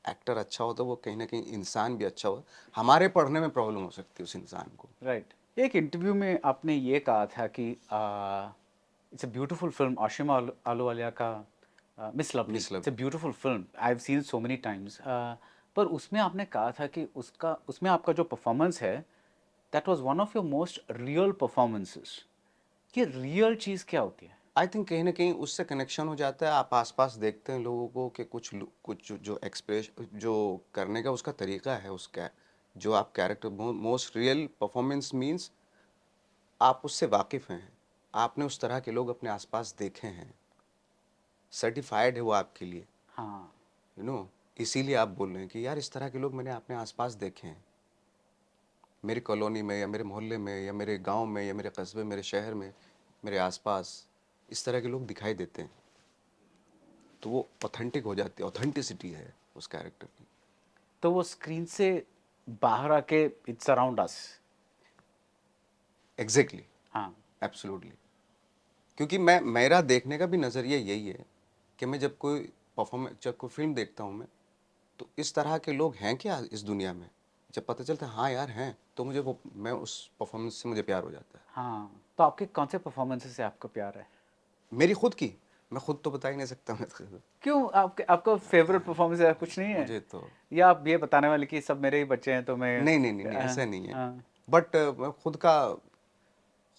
एक्टर अच्छा होता है वो कहीं ना कहीं इंसान भी अच्छा हो। हमारे पढ़ने में प्रॉब्लम हो सकती है उस इंसान को। राइट। एक इंटरव्यू में आपने ये कहा था कि it's a beautiful film, Ashima Ahluwalia का miss lovely, miss it's a lovely. Beautiful film, I have seen so many times. पर उसमें आपने कहा था कि उसमें आपका जो परफॉर्मेंस है, that was one of your most real performances. ये रियल चीज़ क्या होती है? आई थिंक कहीं ना कहीं उससे कनेक्शन हो जाता है। आप आसपास देखते हैं लोगों को कि कुछ जो एक्सप्रेस जो करने का उसका तरीका है, उसका जो आप character, most real performance means आप उससे वाकिफ़ हैं, आपने उस तरह के लोग अपने आसपास देखे हैं, सर्टिफाइड है वो आपके लिए, हाँ। You know. इसीलिए आप बोल रहे हैं कि यार इस तरह के लोग मैंने अपने आसपास देखे हैं, मेरी कॉलोनी में या मेरे मोहल्ले में या मेरे गांव में या मेरे कस्बे, मेरे शहर में, मेरे आसपास इस तरह के लोग दिखाई देते हैं। तो वो ऑथेंटिक हो जाती है, ऑथेंटिसिटी है उस कैरेक्टर की। तो वो स्क्रीन से बाहर आके इट्स अराउंड अस। एग्जैक्टली, हाँ। एब्सोल्युटली। क्योंकि मेरा देखने का भी नज़रिया यही है कि मैं जब कोई फिल्म देखता हूँ मैं, तो इस तरह के लोग हैं क्या इस दुनिया में। जब पता चलता है हाँ यार हैं, तो मैं उस परफॉर्मेंस से मुझे प्यार हो जाता है। हाँ, तो आपके कौन से परफॉर्मेंसेस से आपको प्यार है? मेरी खुद की, मैं खुद तो बता ही नहीं सकता मैं तो। क्यों, आपके आपका फेवरेट परफॉर्मेंस या कुछ नहीं है? मुझे तो या आप ये बताने वाले कि सब मेरे ही बच्चे हैं तो मैं नहीं नहीं नहीं नहीं, ऐसा नहीं है। हाँ। बट मैं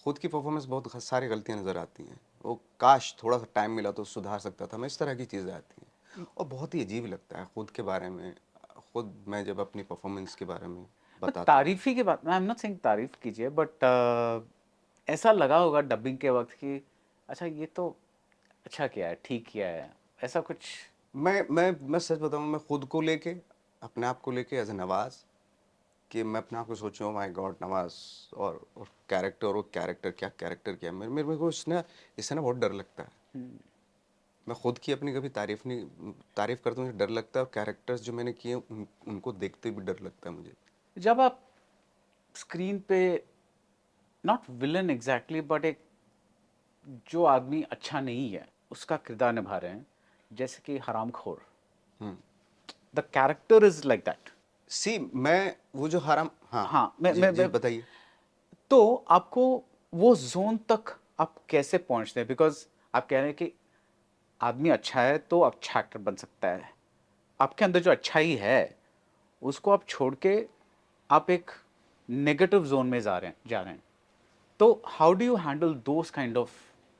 खुद की परफॉर्मेंस बहुत सारी गलतियां नज़र आती हैं। वो काश थोड़ा सा टाइम मिला तो सुधार सकता था मैं, इस तरह की चीज़ें आती हैं और बहुत ही अजीब लगता है खुद के बारे में। खुद मैं जब अपनी परफॉर्मेंस के बारे में बट बताता हूँ। तारीफ ही की बात, आई एम नॉट सेइंग तारीफ कीजिए, बट ऐसा लगा होगा डबिंग के वक्त कि अच्छा ये तो अच्छा किया है, ठीक किया है, ऐसा कुछ? मैं सच बताऊँ, मैं खुद को लेके, अपने आप को लेके एज ए नवाज़, कि मैं अपने आप को सोचूं माय गॉड नवाज, और कैरेक्टर क्या, कैरेक्टर क्या। मेरे को इससे ना बहुत डर लगता है। मैं खुद की अपनी कभी तारीफ करता हूँ, मुझे डर लगता है, और कैरेक्टर्स जो मैंने किए उनको देखते भी डर लगता है मुझे। जब आप स्क्रीन पे नॉट विलन एग्जैक्टली बट एक जो आदमी अच्छा नहीं है उसका किरदार निभा रहे हैं, जैसे कि Haramkhor, the character is like that. See मैं वो जो हराम, हाँ हाँ, जी जी बताइए। तो आपको वो जोन तक आप कैसे पहुंचते हैं? बिकॉज आप कह रहे हैं कि आदमी अच्छा है तो अच्छा एक्टर बन सकता है, आपके अंदर जो अच्छाई है उसको आप छोड़ के आप एक नेगेटिव जोन में जा रहे हैं। तो how do you handle those kind of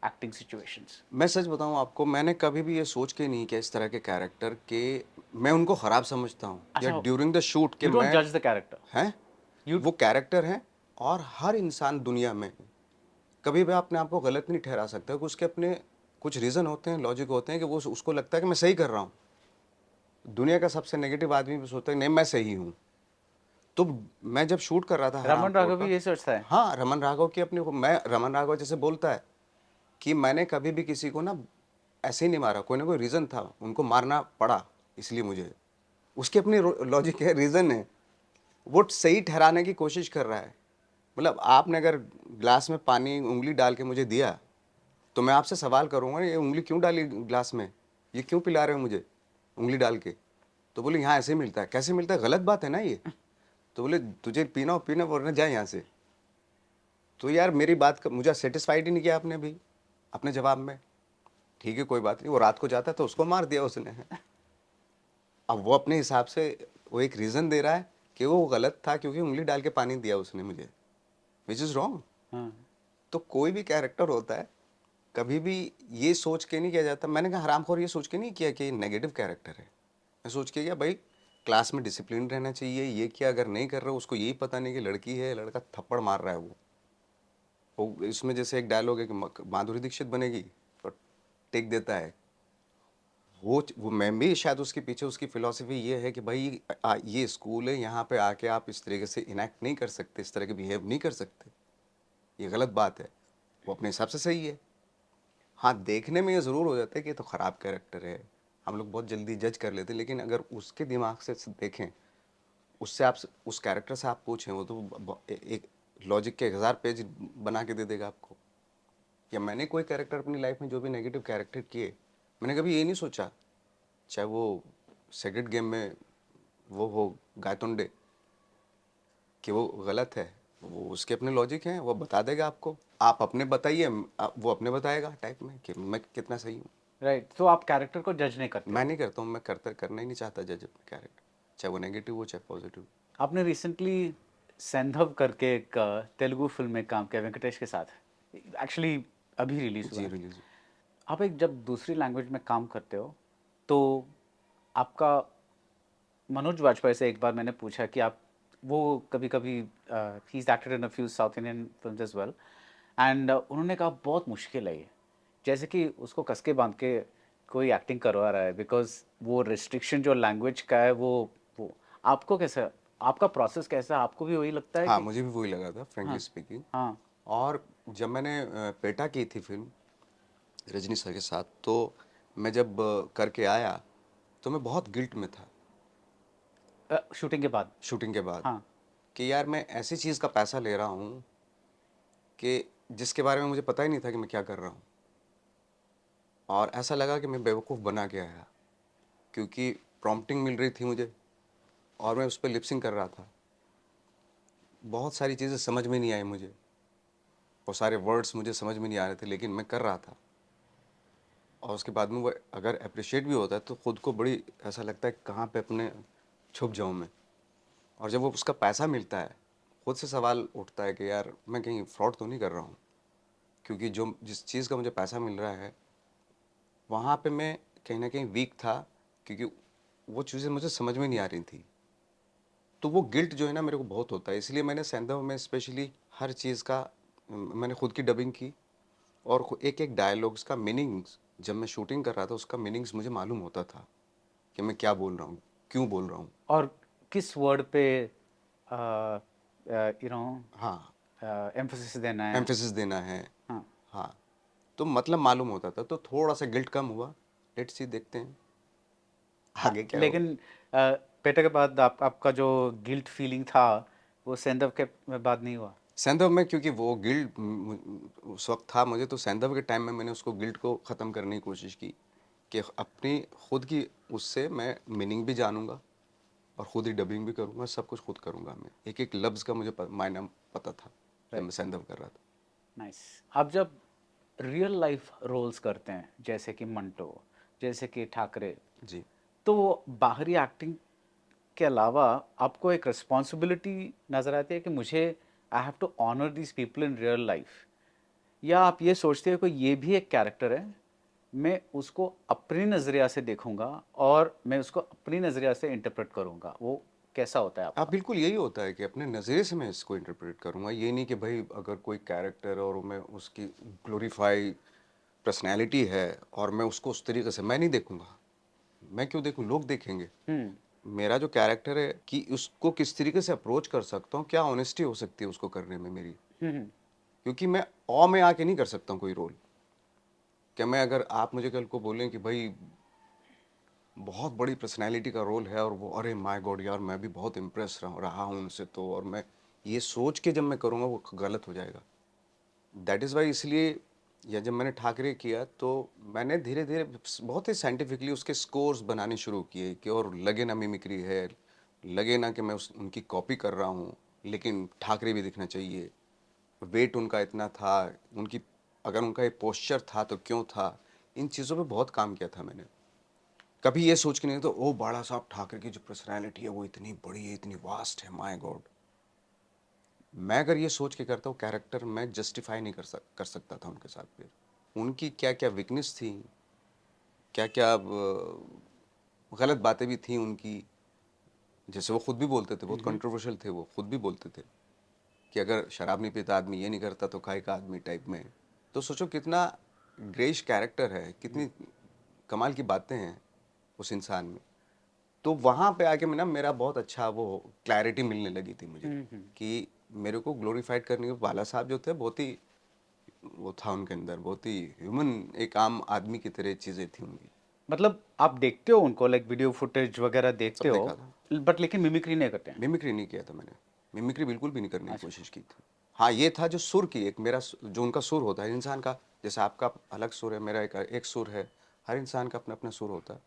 acting situations? मैं सच बताऊं आपको, मैंने कभी भी ये सोच के नहीं किया इस तरह के कैरेक्टर के मैं उनको ख़राब समझता हूँ या अच्छा, ड्यूरिंग द शूट के यू डोंट मैं, जज द कैरेक्टर। हैं, यू वो कैरेक्टर हैं। और हर इंसान दुनिया में कभी भी अपने आप को गलत नहीं ठहरा सकता, क्योंकि उसके अपने कुछ रीज़न होते हैं, लॉजिक होते हैं कि वो उसको लगता है कि मैं सही कर रहा हूँ। दुनिया का सबसे नेगेटिव आदमी भी सोचता है नहीं मैं सही हूँ। तो मैं जब शूट कर रहा था हराम रमन खोर राघव का, भी ये सोचता है? हाँ रमन राघव की अपनी, मैं रमन राघव जैसे बोलता है कि मैंने कभी भी किसी को ना ऐसे ही नहीं मारा, कोई ना कोई रीज़न था, उनको मारना पड़ा इसलिए मुझे, उसकी अपनी लॉजिक है, रीज़न है, वो सही ठहराने की कोशिश कर रहा है। मतलब आपने अगर ग्लास में पानी उंगली डाल के मुझे दिया, तो मैं आपसे सवाल करूंगा ये उंगली क्यों डाली ग्लास में, ये क्यों पिला रहे हो मुझे उंगली डाल के। तो बोले यहाँ ऐसे ही मिलता है। कैसे मिलता है, गलत बात है ना ये। तो बोले तुझे पीना हो पीना, वरना जाए यहाँ से। तो यार मेरी बात का मुझे सेटिस्फाइड ही नहीं किया आपने भी अपने जवाब में। ठीक है कोई बात नहीं, वो रात को जाता तो उसको मार दिया उसने। अब वो अपने हिसाब से वो एक रीज़न दे रहा है कि वो गलत था क्योंकि उंगली डाल के पानी दिया उसने मुझे, विच इज़ रॉन्ग। हाँ तो कोई भी कैरेक्टर होता है, कभी भी ये सोच के नहीं किया जाता। मैंने कहा हरामखोर ये सोच के नहीं किया कि ये नेगेटिव कैरेक्टर है। मैं सोच के किया भाई क्लास में डिसिप्लिन रहना चाहिए, ये किया अगर नहीं कर रहा उसको यही पता नहीं कि लड़की है, लड़का थप्पड़ मार रहा है वो इसमें जैसे एक डायलॉग है कि माधुरी दीक्षित बनेगी तो टेक देता है। वो मैं भी शायद उसके पीछे उसकी फिलॉसफी ये है कि भाई ये स्कूल है, यहाँ पे आके आप इस तरीके से इनैक्ट नहीं कर सकते, इस तरह के बिहेव नहीं कर सकते, ये गलत बात है। वो अपने हिसाब से सही है। हाँ देखने में ये ज़रूर हो जाता है कि ये तो ख़राब कैरेक्टर है, हम लोग बहुत जल्दी जज कर लेते हैं, लेकिन अगर उसके दिमाग से देखें, उससे आप उस कैरेक्टर से आप पूछें, वो तो एक लॉजिक के 1000 पेज बना के दे देगा आपको। या मैंने कोई कैरेक्टर अपनी लाइफ में जो भी नेगेटिव कैरेक्टर किए, मैंने कभी ये नहीं सोचा, चाहे वो सेक्रेट गेम में वो हो गायतोंडे, कि वो गलत है, वो उसके अपने लॉजिक हैं, वो बता देगा आपको। आप अपने बताइए, वो अपने बताएगा टाइप में कि मैं कितना सही हूँ। राइट, तो आप कैरेक्टर को जज नहीं करते मैं हो। नहीं करता हूँ, मैं करना ही नहीं चाहता जज अपने कैरेक्टर, चाहे वो नेगेटिव हो चाहे पॉजिटिव। आपने रिसेंटली सेंधव करके एक तेलुगु फिल्म में काम किया वेंकटेश के साथ, एक्चुअली अभी रिलीज हुआ जी है। रिलीज। आप एक जब दूसरी लैंग्वेज में काम करते हो तो आपका, मनोज वाजपेयी से एक बार मैंने पूछा कि आप वो कभी कभी he is acted in a few South Indian films as well, and उन्होंने कहा बहुत मुश्किल है ये, जैसे कि उसको कस के बांध के कोई एक्टिंग करवा रहा है, बिकॉज वो रिस्ट्रिक्शन जो लैंग्वेज का है वो आपको कैसा, आपका प्रोसेस कैसा है, आपको भी वही लगता है हाँ कि? मुझे भी वही लगा था फ्रेंकली हाँ स्पीकिंग। हाँ। और जब मैंने पेटा की थी फिल्म रजनी सर के साथ, तो मैं जब करके आया तो मैं बहुत गिल्ट में था शूटिंग के बाद? शूटिंग के बाद, हाँ। कि यार मैं ऐसी चीज़ का पैसा ले रहा हूँ कि जिसके बारे में मुझे पता ही नहीं था कि मैं क्या कर रहा हूँ। और ऐसा लगा कि मैं बेवकूफ़ बना के आया, क्योंकि प्रॉम्प्टिंग मिल रही थी मुझे और मैं उस पर लिपसिंग कर रहा था। बहुत सारी चीज़ें समझ में नहीं आई मुझे, वो सारे वर्ड्स मुझे समझ में नहीं आ रहे थे, लेकिन मैं कर रहा था। और उसके बाद में वो अगर अप्रिशिएट भी होता है तो ख़ुद को बड़ी ऐसा लगता है कहाँ पे अपने छुप जाऊँ मैं। और जब वो उसका पैसा मिलता है, खुद से सवाल उठता है कि यार मैं कहीं फ्रॉड तो नहीं कर रहा हूँ, क्योंकि जो जिस चीज़ का मुझे पैसा मिल रहा है वहाँ पे मैं कहीं ना कहीं वीक था, क्योंकि वो चीज़ें मुझे समझ में नहीं आ रही थी। तो वो गिल्ट जो है ना मेरे को बहुत होता है, इसलिए मैंने सेंधव में स्पेशली हर चीज़ का मैंने खुद की डबिंग की। और एक एक डायलॉग्स का मीनिंग्स जब मैं शूटिंग कर रहा था उसका मीनिंग्स मुझे मालूम होता था कि मैं क्या बोल रहा हूँ, क्यों बोल रहा हूँ। और किस वर्ड पे यू नो हाँ एम्फोसिस देना है? एम्फेसिस देना है। हाँ। हाँ तो मतलब मालूम होता था, तो थोड़ा सा गिल्ट कम हुआ। लेट्स सी, देखते हैं आगे क्या हो। लेकिन पेटा के बाद आपका जो गिल्ट फीलिंग था वो सेंधव के बाद नहीं हुआ? सैंधव में क्योंकि वो गिल्ट उस वक्त था मुझे, तो सैंधव के टाइम में मैंने उसको गिल्ट को ख़त्म करने की कोशिश की कि अपनी खुद की उससे मैं मीनिंग भी जानूंगा और खुद ही डबिंग भी करूंगा, सब कुछ खुद करूंगा। मैं एक एक लफ्ज़ का मुझे मायना पता था जब मैं राइट। सैंधव कर रहा था। नाइस। आप जब रियल लाइफ रोल्स करते हैं जैसे कि मंटो, जैसे कि ठाकरे, जी। तो बाहरी एक्टिंग के अलावा आपको एक रिस्पॉन्सिबिलिटी नज़र आती है कि मुझे I have to honour these people in real life, या आप ये सोचते हो कि ये भी एक कैरेक्टर है, मैं उसको अपनी नज़रिया से देखूंगा और मैं उसको अपनी नज़रिया से इंटरप्रेट करूंगा, वो कैसा होता है आप आपका? बिल्कुल यही होता है कि अपने नज़रिए से मैं इसको इंटरप्रेट करूंगा। ये नहीं कि भाई अगर कोई कैरेक्टर और मैं उसकी ग्लोरीफाई पर्सनैलिटी है और मैं उसको उस तरीके से मैं नहीं देखूंगा। मैं क्यों देखूं, लोग देखेंगे। हम्म। मेरा जो कैरेक्टर है कि उसको किस तरीके से अप्रोच कर सकता हूँ, क्या ऑनेस्टी हो सकती है उसको करने में मेरी। हम्म। क्योंकि मैं ऑ में आके नहीं कर सकता हूँ कोई रोल। क्या मैं अगर आप मुझे कल को बोलें कि भाई बहुत बड़ी पर्सनैलिटी का रोल है और वो अरे माय गॉड यार मैं भी बहुत इम्प्रेस रहा हूँ उनसे, तो और मैं ये सोच के जब मैं करूँगा वो गलत हो जाएगा। दैट इज़ वाई, इसलिए या जब मैंने ठाकरे किया तो मैंने धीरे धीरे बहुत ही साइंटिफिकली उसके स्कोर्स बनाने शुरू किए कि और लगे ना मिमिक्री है, लगे ना कि मैं उनकी कॉपी कर रहा हूँ, लेकिन ठाकरे भी दिखना चाहिए। वेट उनका इतना था, उनकी अगर उनका ये पोस्चर था तो क्यों था, इन चीज़ों पे बहुत काम किया था मैंने। कभी ये सोच के नहीं तो ओ बाला साहब ठाकरे की जो पर्सनैलिटी है वो इतनी बड़ी है, इतनी वास्ट है, माय गॉड। मैं अगर ये सोच के करता हूँ कैरेक्टर, मैं जस्टिफाई नहीं कर सकता था उनके साथ। फिर उनकी क्या क्या वीकनेस थी, क्या क्या गलत बातें भी थी उनकी, जैसे वो खुद भी बोलते थे, बहुत कंट्रोवर्शियल थे, वो खुद भी बोलते थे कि अगर शराब नहीं पीता आदमी, ये नहीं करता तो खाए का आदमी टाइप में। तो सोचो कितना ग्रेश कैरेक्टर है, कितनी कमाल की बातें हैं उस इंसान में। तो वहाँ पे आके मैं ना, मेरा बहुत अच्छा वो क्लैरिटी मिलने लगी थी मुझे कि मेरे को ग्लोरीफाइड करने के बाला साहब जो थे, बहुत ही वो था उनके अंदर, बहुत ही ह्यूमन, एक आम आदमी की तरह चीज़ें थी उनकी। मतलब आप देखते हो उनको, लाइक वीडियो फुटेज वगैरह देखते सब हो, देखा था। बट लेकिन मिमिक्री नहीं करते हैं। मिमिक्री नहीं किया था मैंने, मिमिक्री बिल्कुल भी नहीं करने की अच्छा। कोशिश की थी। हाँ ये था जो सुर की, एक मेरा जो उनका सुर होता है इंसान का, जैसे आपका अलग सुर है, मेरा एक सुर है, हर इंसान का अपना अपना सुर होता है।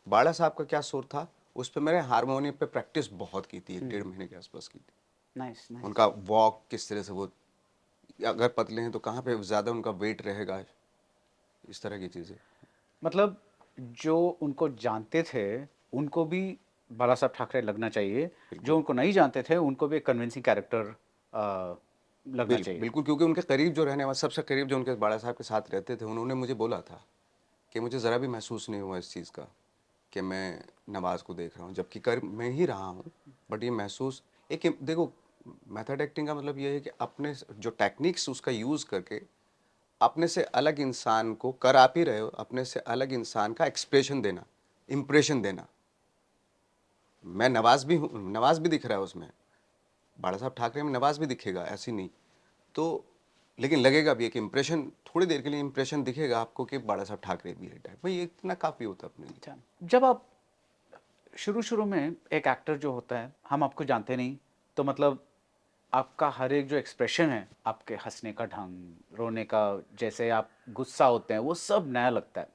बाला साहब का क्या सुर था, उस पर मैंने हारमोनियम पे प्रैक्टिस बहुत की थी, 1 डेढ़ महीने के आसपास की थी। Nice nice. उनका वॉक किस तरह से, वो अगर पतले हैं तो कहाँ पे ज़्यादा उनका वेट रहेगा, इस तरह की चीज़ें। मतलब जो उनको जानते थे उनको भी बाला साहब ठाकरे लगना चाहिए, जो बिल्कुल उनको नहीं जानते थे उनको भी एक कन्विंसिंग कैरेक्टर लगना चाहिए। बिल्कुल, क्योंकि उनके करीब जो रहने वाले, सबसे करीब जो उनके बाला साहब के साथ रहते थे, उन्होंने मुझे बोला था कि मुझे ज़रा भी महसूस नहीं हुआ इस चीज़ का कि मैं नवाज़ को देख रहा हूँ, जबकि कर मैं ही रहा हूँ। बट ये महसूस, एक देखो, मेथड एक्टिंग का मतलब ये है कि अपने जो टेक्निक्स उसका यूज़ करके अपने से अलग इंसान को, कर आप ही रहे हो, अपने से अलग इंसान का एक्सप्रेशन देना, इम्प्रेशन देना। मैं नवाज़ भी हूँ, नवाज़ भी दिख रहा है उसमें, बाला साहब ठाकरे में नवाज़ भी दिखेगा, ऐसी नहीं तो, लेकिन लगेगा भी एक इम्प्रेशन, थोड़ी देर के लिए इम्प्रेशन दिखेगा आपको कि बाला साहब ठाकरे भी है टाइप, भाई इतना काफ़ी होता है अपने लिए। अच्छा, जब आप शुरू शुरू में, एक एक्टर जो होता है, हम आपको जानते नहीं, तो मतलब आपका हर एक जो एक्सप्रेशन है, आपके हंसने का ढंग, रोने का, जैसे आप गुस्सा होते हैं, वो सब नया लगता है।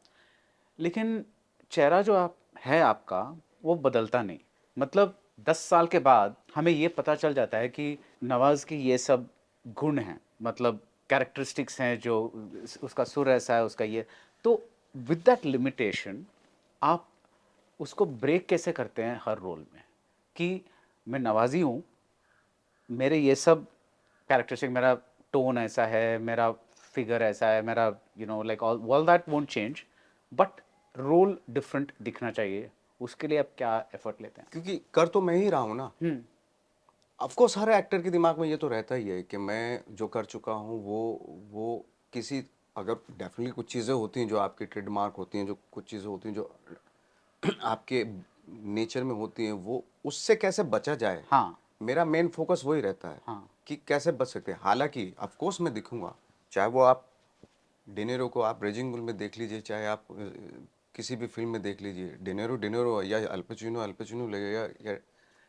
लेकिन चेहरा जो आप है आपका, वो बदलता नहीं। मतलब 10 साल के बाद हमें ये पता चल जाता है कि नवाज़ की ये सब गुण हैं, मतलब कैरेक्टरिस्टिक्स हैं, जो उसका सुर ऐसा है, उसका ये। तो विद दैट लिमिटेशन आप उसको ब्रेक कैसे करते हैं हर रोल में, कि मैं नवाज़ी हूँ, मेरे ये सब कैरेक्टरिस्टिक, मेरा टोन ऐसा है, मेरा फिगर ऐसा है, मेरा like all that won't change, but role different दिखना चाहिए, उसके लिए आप क्या एफर्ट लेते हैं? क्योंकि कर तो मैं ही रहा हूँ ना। ऑफ कोर्स हर एक्टर के दिमाग में ये तो रहता ही है कि मैं जो कर चुका हूँ वो किसी, अगर डेफिनेटली कुछ चीज़ें होती हैं जो आपकी ट्रेडमार्क होती हैं, जो कुछ चीज़ें होती हैं जो आपके नेचर में होती हैं, वो उससे कैसे बचा जाए, हाँ। मेरा मेन फोकस वही रहता है हाँ। कि कैसे बच सकते हैं। हालांकि ऑफ कोर्स मैं दिखूंगा, चाहे वो आप डिनेरो को आप रेजिंग बुल में देख लीजिए, चाहे आप किसी भी फिल्म में देख लीजिए, डिनेरो डिनेरो या अल्पचिनो अल्पचिनो लगेगा, या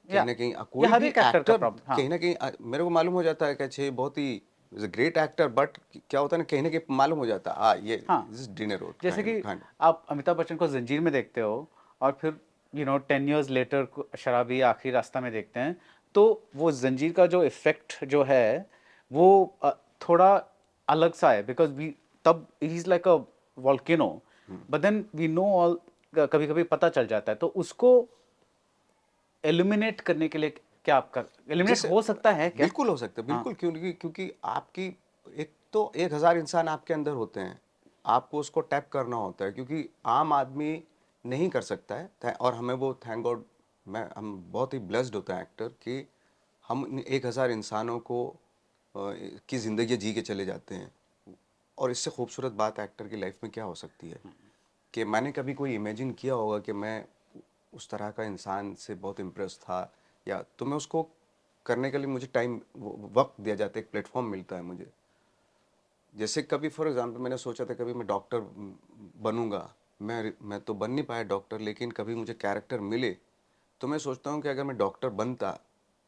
कहीं या ना कहीं या कोई हर भी एक एक्टर का एक्टर, प्रॉब्लम। हाँ। कहीं ना कहीं मेरे को मालूम हो जाता है कि अच्छा ये बहुत ही ग्रेट एक्टर, बट क्या होता है ना, कहीं ना कहीं मालूम हो जाता है ये हाँ, दिस डिनेरो जैसे काइंड कि काइंड। आप अमिताभ बच्चन को जंजीर में देखते हो, और फिर 10 years लेटर शराबी आखिरी रास्ता में देखते हैं, तो वो जंजीर का जो इफेक्ट जो है, वो थोड़ा अलग सा है, बिकॉज वी, तब he is like a volcano, but then we know all, कभी कभी पता चल जाता है, तो उसको एलिमिनेट करने के लिए क्या आपका, एलिमिनेट जैसे हो सकता है क्या? बिल्कुल हो सकता है, हाँ। बिल्कुल, क्योंकि क्योंकि आपकी एक तो 1,000 इंसान आपके अंदर होते हैं, आपको उसको टैप करना होता है, क्योंकि आम आदमी नहीं कर सकता है। और हमें वो थैंक गॉड, मैं हम बहुत ही ब्लेस्ड होता है एक्टर कि हम इन 1,000 इंसानों को की ज़िंदगी जी के चले जाते हैं। और इससे खूबसूरत बात एक्टर की लाइफ में क्या हो सकती है कि मैंने कभी कोई इमेजिन किया होगा कि मैं उस तरह का इंसान से बहुत इम्प्रेस था, या तो मैं उसको करने के लिए मुझे टाइम, वक्त दिया जाता है, एक प्लेटफॉर्म मिलता है मुझे। जैसे कभी फॉर एग्जांपल मैंने सोचा था कभी मैं डॉक्टर बनूंगा, मैं तो बन नहीं पाया डॉक्टर, लेकिन कभी मुझे कैरेक्टर मिले तो मैं सोचता हूँ कि अगर मैं डॉक्टर बनता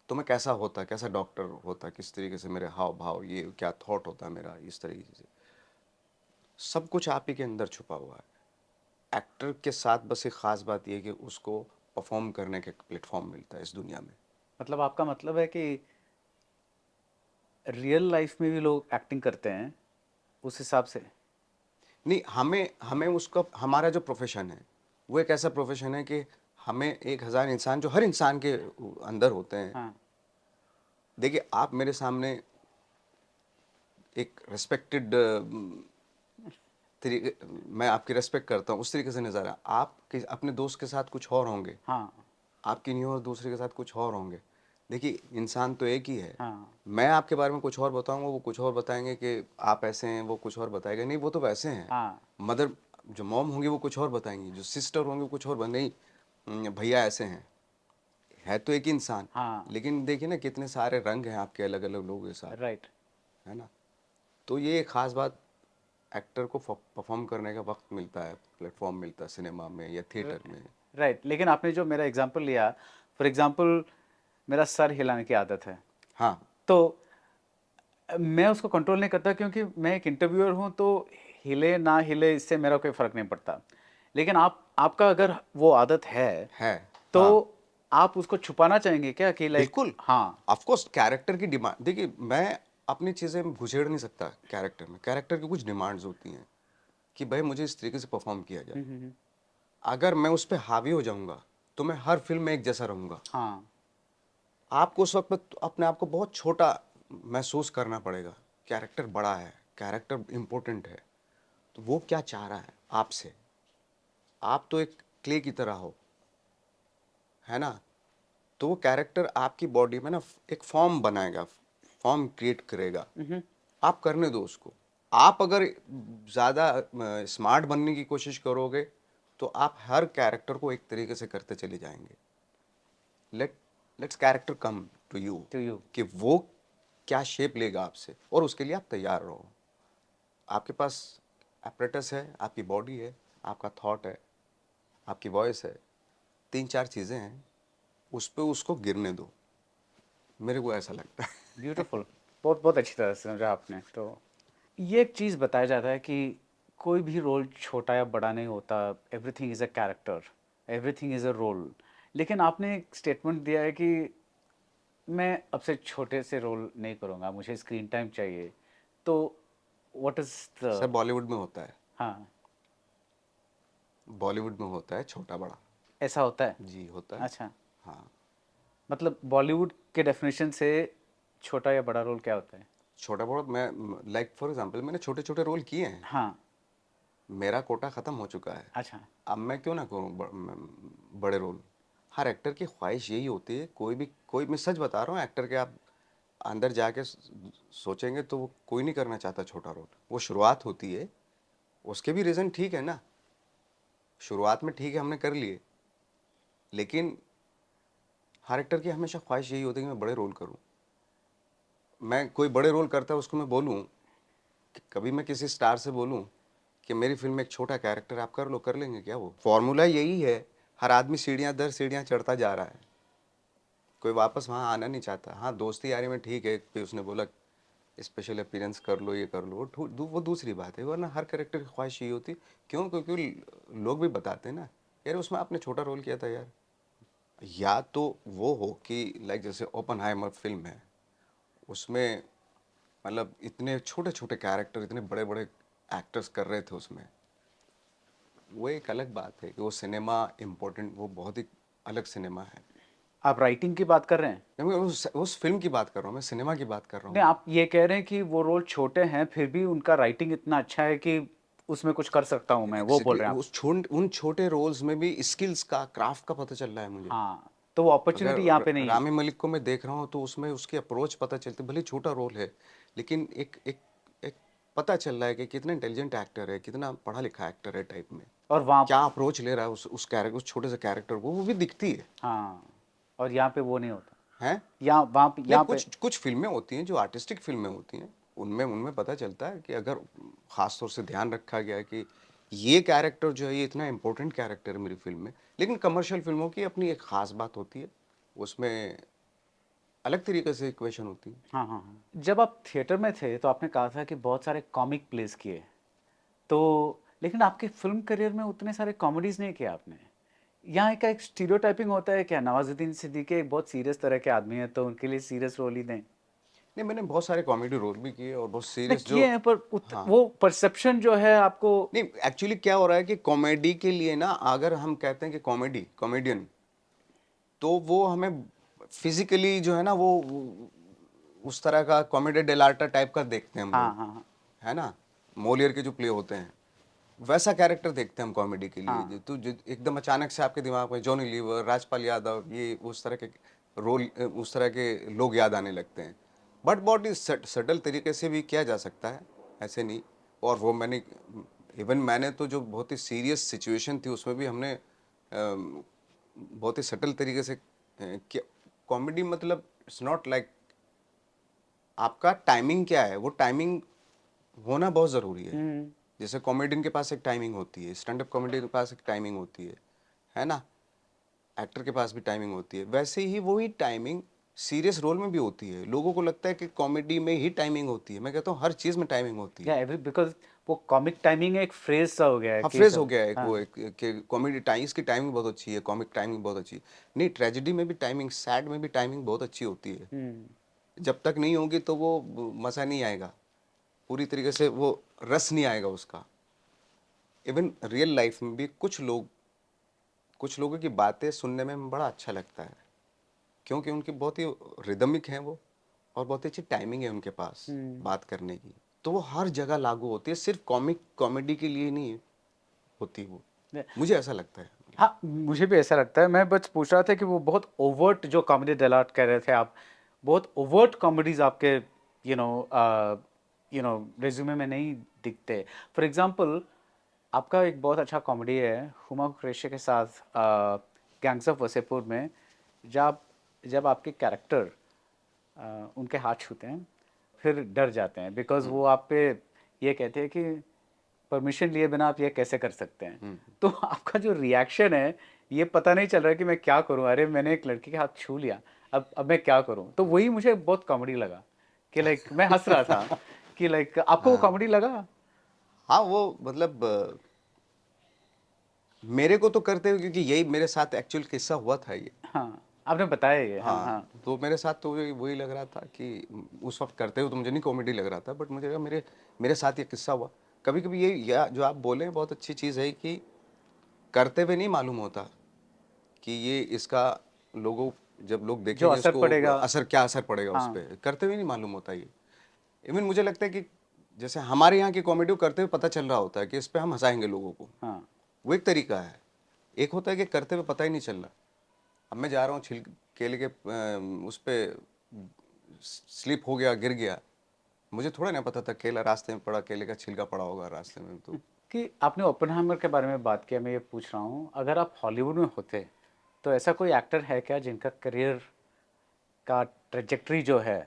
तो मैं कैसा होता, कैसा डॉक्टर होता, किस तरीके से मेरे हाव भाव, ये क्या थॉट होता मेरा, इस तरीके से सब कुछ आप ही के अंदर छुपा हुआ है। एक्टर के साथ बस एक ख़ास बात यह है कि उसको परफॉर्म करने का एक प्लेटफॉर्म मिलता है इस दुनिया में। मतलब आपका मतलब है कि रियल लाइफ में भी लोग एक्टिंग करते हैं उस हिसाब से? नहीं, हमें हमें उसका हमारा जो प्रोफेशन है वो एक ऐसा प्रोफेशन है कि हमें 1,000 इंसान जो हर इंसान के अंदर होते हैं। हाँ, देखिए, आप मेरे सामने एक रेस्पेक्टेड तरीके, मैं आपकी रेस्पेक्ट करता हूँ, उस तरीके से नज़र आ आप अपने दोस्त के साथ कुछ और होंगे, हाँ, आपकी नहीं और दूसरे के साथ कुछ और होंगे। देखिए, इंसान तो एक ही है। हाँ, मैं आपके बारे में कुछ और बताऊंगा, वो कुछ और बताएंगे कि आप ऐसे हैं, वो कुछ और बताएगा, नहीं वो तो वैसे हैं। हाँ, मदर जो मॉम होंगी वो कुछ और बताएंगी, जो सिस्टर होंगे वो कुछ और नहीं, भैया ऐसे हैं। है तो एक ही इंसान, हाँ, लेकिन देखिए ना कितने सारे रंग हैं आपके अलग अलग लोगों के साथ, राइट, है ना। तो ये एक खास बात, एक्टर को परफॉर्म करने का वक्त मिलता है, प्लेटफॉर्म मिलता है सिनेमा में या थिएटर में। राइट। लेकिन आपने जो मेरा एग्जांपल लिया, फॉर एग्जांपल मेरा सर हिलाने की आदत है, हाँ, तो मैं उसको कंट्रोल नहीं करता क्योंकि मैं एक इंटरव्यूअर हूँ, तो हिले ना हिले इससे मेरा कोई फर्क नहीं पड़ता। लेकिन आपका अगर वो आदत है। तो हाँ, आप उसको छुपाना चाहेंगे क्या कि लाइक? बिल्कुल। हाँ, ऑफ कोर्स कैरेक्टर की डिमांड, देखिए मैं अपनी चीज़ें घुसेड़ नहीं सकता कैरेक्टर में। कैरेक्टर की कुछ डिमांड्स होती हैं कि भाई मुझे इस तरीके से परफॉर्म किया जाए। अगर मैं उस पर हावी हो जाऊंगा तो मैं हर फिल्म में एक जैसा रहूंगा। हाँ, आपको उस वक्त अपने आप को बहुत छोटा महसूस करना पड़ेगा। कैरेक्टर बड़ा है, कैरेक्टर इम्पोर्टेंट है, तो वो क्या चाह रहा है आपसे। आप तो एक क्ले की तरह हो, है ना। तो वो कैरेक्टर आपकी बॉडी में ना एक फॉर्म बनाएगा, फॉर्म क्रिएट करेगा। आप करने दो उसको। आप अगर ज़्यादा स्मार्ट बनने की कोशिश करोगे तो आप हर कैरेक्टर को एक तरीके से करते चले जाएंगे। Let's character come to you, to you. कि वो क्या शेप लेगा आपसे, और उसके लिए आप तैयार रहो। आपके पास एपरेटस है, आपकी बॉडी है, आपका थॉट है, आपकी वॉइस है, 3-4 चीज़ें हैं, उस पे उसको गिरने दो। मेरे को ऐसा लगता है। ब्यूटीफुल। बहुत बहुत अच्छी तरह से समझा आपने। तो ये एक चीज़ बताया जाता है कि कोई भी रोल छोटा या बड़ा नहीं होता, everything is a character, everything is a role. लेकिन आपने एक स्टेटमेंट दिया है कि मैं अब से छोटे से रोल नहीं करूँगा, मुझे स्क्रीन टाइम चाहिए। तो what is sir, the? Bollywood में होता है, हाँ, बॉलीवुड में होता है छोटा बड़ा। ऐसा होता है? जी होता है। अच्छा, हाँ, मतलब बॉलीवुड के डेफिनेशन से छोटा या बड़ा रोल क्या होता है? छोटा बड़ा, मैं लाइक फॉर एग्जांपल मैंने छोटे छोटे रोल किए हैं। हाँ, मेरा कोटा ख़त्म हो चुका है। अच्छा, अब मैं क्यों ना करूं बड़े रोल। हर एक्टर की ख्वाहिश यही होती है, कोई मैं सच बता रहा हूँ, एक्टर के आप अंदर जाके सोचेंगे तो वो कोई नहीं करना चाहता छोटा रोल। वो शुरुआत होती है, उसके भी रीज़न ठीक है ना। शुरुआत में ठीक है, हमने कर लिए, लेकिन हर एक्टर की हमेशा ख्वाहिश यही होती है कि मैं बड़े रोल करूं। मैं कोई बड़े रोल करता है उसको मैं बोलूं कि कभी मैं किसी स्टार से बोलूं कि मेरी फिल्म में एक छोटा कैरेक्टर आप कर लो, कर लेंगे क्या? वो फॉर्मूला यही है। हर आदमी सीढ़ियां दर सीढ़ियां चढ़ता जा रहा है, कोई वापस वहाँ आना नहीं चाहता। हाँ, दोस्ती यारी में ठीक है कि उसने बोला स्पेशल अपीयरेंस कर लो, ये कर लो, वो दूसरी बात है। वरना हर कैरेक्टर की ख्वाहिश यही होती। क्यों? क्योंकि लोग भी बताते हैं ना, यार उसमें आपने छोटा रोल किया था यार। या तो वो हो कि लाइक जैसे ओपनहाइमर फिल्म है, उसमें मतलब इतने छोटे छोटे कैरेक्टर इतने बड़े बड़े एक्टर्स कर रहे थे उसमें, वो एक अलग बात है कि वो सिनेमा इम्पोर्टेंट, वो बहुत ही अलग सिनेमा है। आप राइटिंग की बात कर रहे हैं? नहीं, मैं उस फिल्म की बात कर रहा हूँ, मैं सिनेमा की बात कर रहा नहीं, हूँ। आप ये कह रहे हैं कि वो रोल छोटे हैं फिर भी उनका राइटिंग इतना अच्छा है कि उसमें कुछ कर सकता हूँ मैं, वो बोल एग्जैक्टली, रहे हैं आप? उन छोटे रोल्स में भी स्किल्स का, क्राफ्ट का पता चल रहा है मुझे। हाँ, तो वो अगर अपॉर्चुनिटी यहाँ पे नहीं है। रामी मलिक को मैं देख रहा हूँ तो उसमें उसकी अप्रोच पता चलती, भले छोटा रोल है, लेकिन एक एक एक पता चल रहा है कि कितना इंटेलिजेंट एक्टर है, कितना पढ़ा लिखा एक्टर है टाइप में। और वहाँ, क्या अप्रोच ले रहा है उस कैरेक्टर, उस छोटे से कैरेक्टर को, वो भी दिखती है। हाँ, और यहाँ पे वो नहीं होता। हैं? यहाँ वहाँ पे नहीं, यहाँ पे कुछ कुछ फिल्में होती हैं जो आर्टिस्टिक फिल्में होती हैं, उनमें उनमें पता चलता है कि अगर खास तौर से ध्यान रखा गया है कि ये कैरेक्टर जो है ये इतना इंपॉर्टेंट कैरेक्टर है मेरी फिल्म में। लेकिन कमर्शियल फिल्मों की अपनी एक खास बात होती है, उसमें अलग तरीके से इक्वेशन होती है। हाँ, हाँ, हाँ। जब आप थिएटर में थे तो आपने कहा था कि बहुत सारे कॉमिक प्लेस किए, तो लेकिन आपके फिल्म करियर में उतने सारे कॉमेडीज नहीं किए आपने। यहाँ का एक स्टीरियोटाइपिंग होता है क्या, नवाजुद्दीन सिद्दीकी एक बहुत सीरियस तरह के आदमी है तो उनके लिए सीरियस रोल ही दें? नहीं, मैंने बहुत सारे कॉमेडी रोल भी किए और बहुत नहीं सीरियस जो किए हैं पर हाँ वो परसेप्शन जो है आपको। नहीं, एक्चुअली क्या हो रहा है कि कॉमेडी के लिए ना, अगर हम कहते हैं कि कॉमेडी कॉमेडियन, तो वो हमें फिजिकली जो है ना, वो उस तरह का कॉमेडी डेलार्टा टाइप का देखते हैं हम हाँ लोग, हाँ हाँ है ना, मोलियर के जो प्ले होते हैं वैसा कैरेक्टर देखते हैं हम कॉमेडी के लिए। हाँ तो जो एकदम अचानक से आपके दिमाग में जॉनी लीवर, राजपाल यादव, ये उस तरह के रोल, उस तरह के लोग याद आने लगते हैं। बट बहुत ही सटल तरीके से भी किया जा सकता है, ऐसे नहीं। और वो मैंने, इवन मैंने तो जो बहुत ही सीरियस सिचुएशन थी उसमें भी हमने बहुत ही सटल तरीके से किया। कॉमेडी मतलब इट्स नॉट लाइक, आपका टाइमिंग क्या है, वो टाइमिंग होना बहुत ज़रूरी है। जैसे कॉमेडियन के पास एक टाइमिंग होती है, स्टैंड अप कॉमेडी के पास एक टाइमिंग होती है ना, एक्टर के पास भी टाइमिंग होती है, वैसे ही वही टाइमिंग सीरियस रोल में भी होती है। लोगों को लगता है कि कॉमेडी में ही टाइमिंग होती है, मैं कहता हूँ हर चीज़ में टाइमिंग होती है। या एवरी बिकॉज वो कॉमिक टाइमिंग एक फ्रेज सा हो गया है हाँ, कि फ्रेज हो सब। गया है एक, वो हाँ एक कि कॉमेडी टाइम, इसकी टाइमिंग बहुत अच्छी है, कॉमिक टाइमिंग बहुत अच्छी है। नहीं, ट्रेजेडी में भी टाइमिंग, सैड में भी टाइमिंग बहुत अच्छी होती है। जब तक नहीं होगी तो वो मज़ा नहीं आएगा, पूरी तरीके से वो रस नहीं आएगा उसका। इवन रियल लाइफ में भी कुछ लोगों की बातें सुनने में बड़ा अच्छा लगता है, क्योंकि उनकी बहुत ही रिदमिक हैं वो, और बहुत ही अच्छी टाइमिंग है उनके पास बात करने की। तो वो हर जगह लागू होती है, सिर्फ कॉमेडी के लिए नहीं होती वो, मुझे ऐसा लगता है। हाँ मुझे भी ऐसा लगता है। मैं बस पूछ रहा था कि वो बहुत ओवर्ट जो कॉमेडी डेलाट कह रहे थे आप, बहुत ओवर्ट कॉमेडीज आपके रेज्यूमे में नहीं दिखते। फॉर एग्जांपल आपका एक बहुत अच्छा कॉमेडी है हुमा कुरैशी के साथ गैंग्स ऑफ वसेपुर में, जब जब आपके कैरेक्टर उनके हाथ छूते हैं फिर डर जाते हैं बिकॉज वो आप पे ये कहते हैं कि परमिशन लिए बिना आप ये कैसे कर सकते हैं। तो आपका जो रिएक्शन है, ये पता नहीं चल रहा है कि मैं क्या करूं, अरे मैंने एक लड़की के हाथ छू लिया, अब मैं क्या करूं। तो वही मुझे बहुत कॉमेडी लगा कि लाइक मैं हंस रहा था कि लाइक आपको वो कॉमेडी लगा। हाँ, वो मतलब मेरे को तो करते हुए, क्योंकि यही मेरे साथ एक्चुअल किस्सा हुआ था ये। हाँ आपने बताया ये। हाँ हाँ, हाँ तो मेरे साथ तो वही लग रहा था कि उस वक्त करते हुए तो मुझे नहीं कॉमेडी लग रहा था, बट मुझे लगा मेरे मेरे साथ ये किस्सा हुआ। कभी कभी ये, या जो आप बोले हैं, बहुत अच्छी चीज़ है कि करते हुए नहीं मालूम होता कि ये इसका लोगों, जब लोग जो देखेंगे असर इसको, पड़ेगा। क्या असर पड़ेगा उस हाँ पर, करते हुए नहीं मालूम होता ये। इवन मुझे लगता है कि जैसे हमारे यहाँ की कॉमेडी को करते हुए पता चल रहा होता है कि इस पे हम हंसाएंगे लोगों को, हाँ वो एक तरीका है। एक होता है कि करते हुए पता ही नहीं चल रहा। अब मैं जा रहा हूँ, केले के उस पे स्लिप हो गया, गिर गया, मुझे थोड़ा ना पता था केला रास्ते में पड़ा, केले का छिलका पड़ा होगा रास्ते में। तो कि आपने ओपनहाइमर के बारे में बात किया, मैं ये पूछ रहा हूँ अगर आप हॉलीवुड में होते तो ऐसा कोई एक्टर है क्या जिनका करियर का ट्रेजेक्ट्री जो है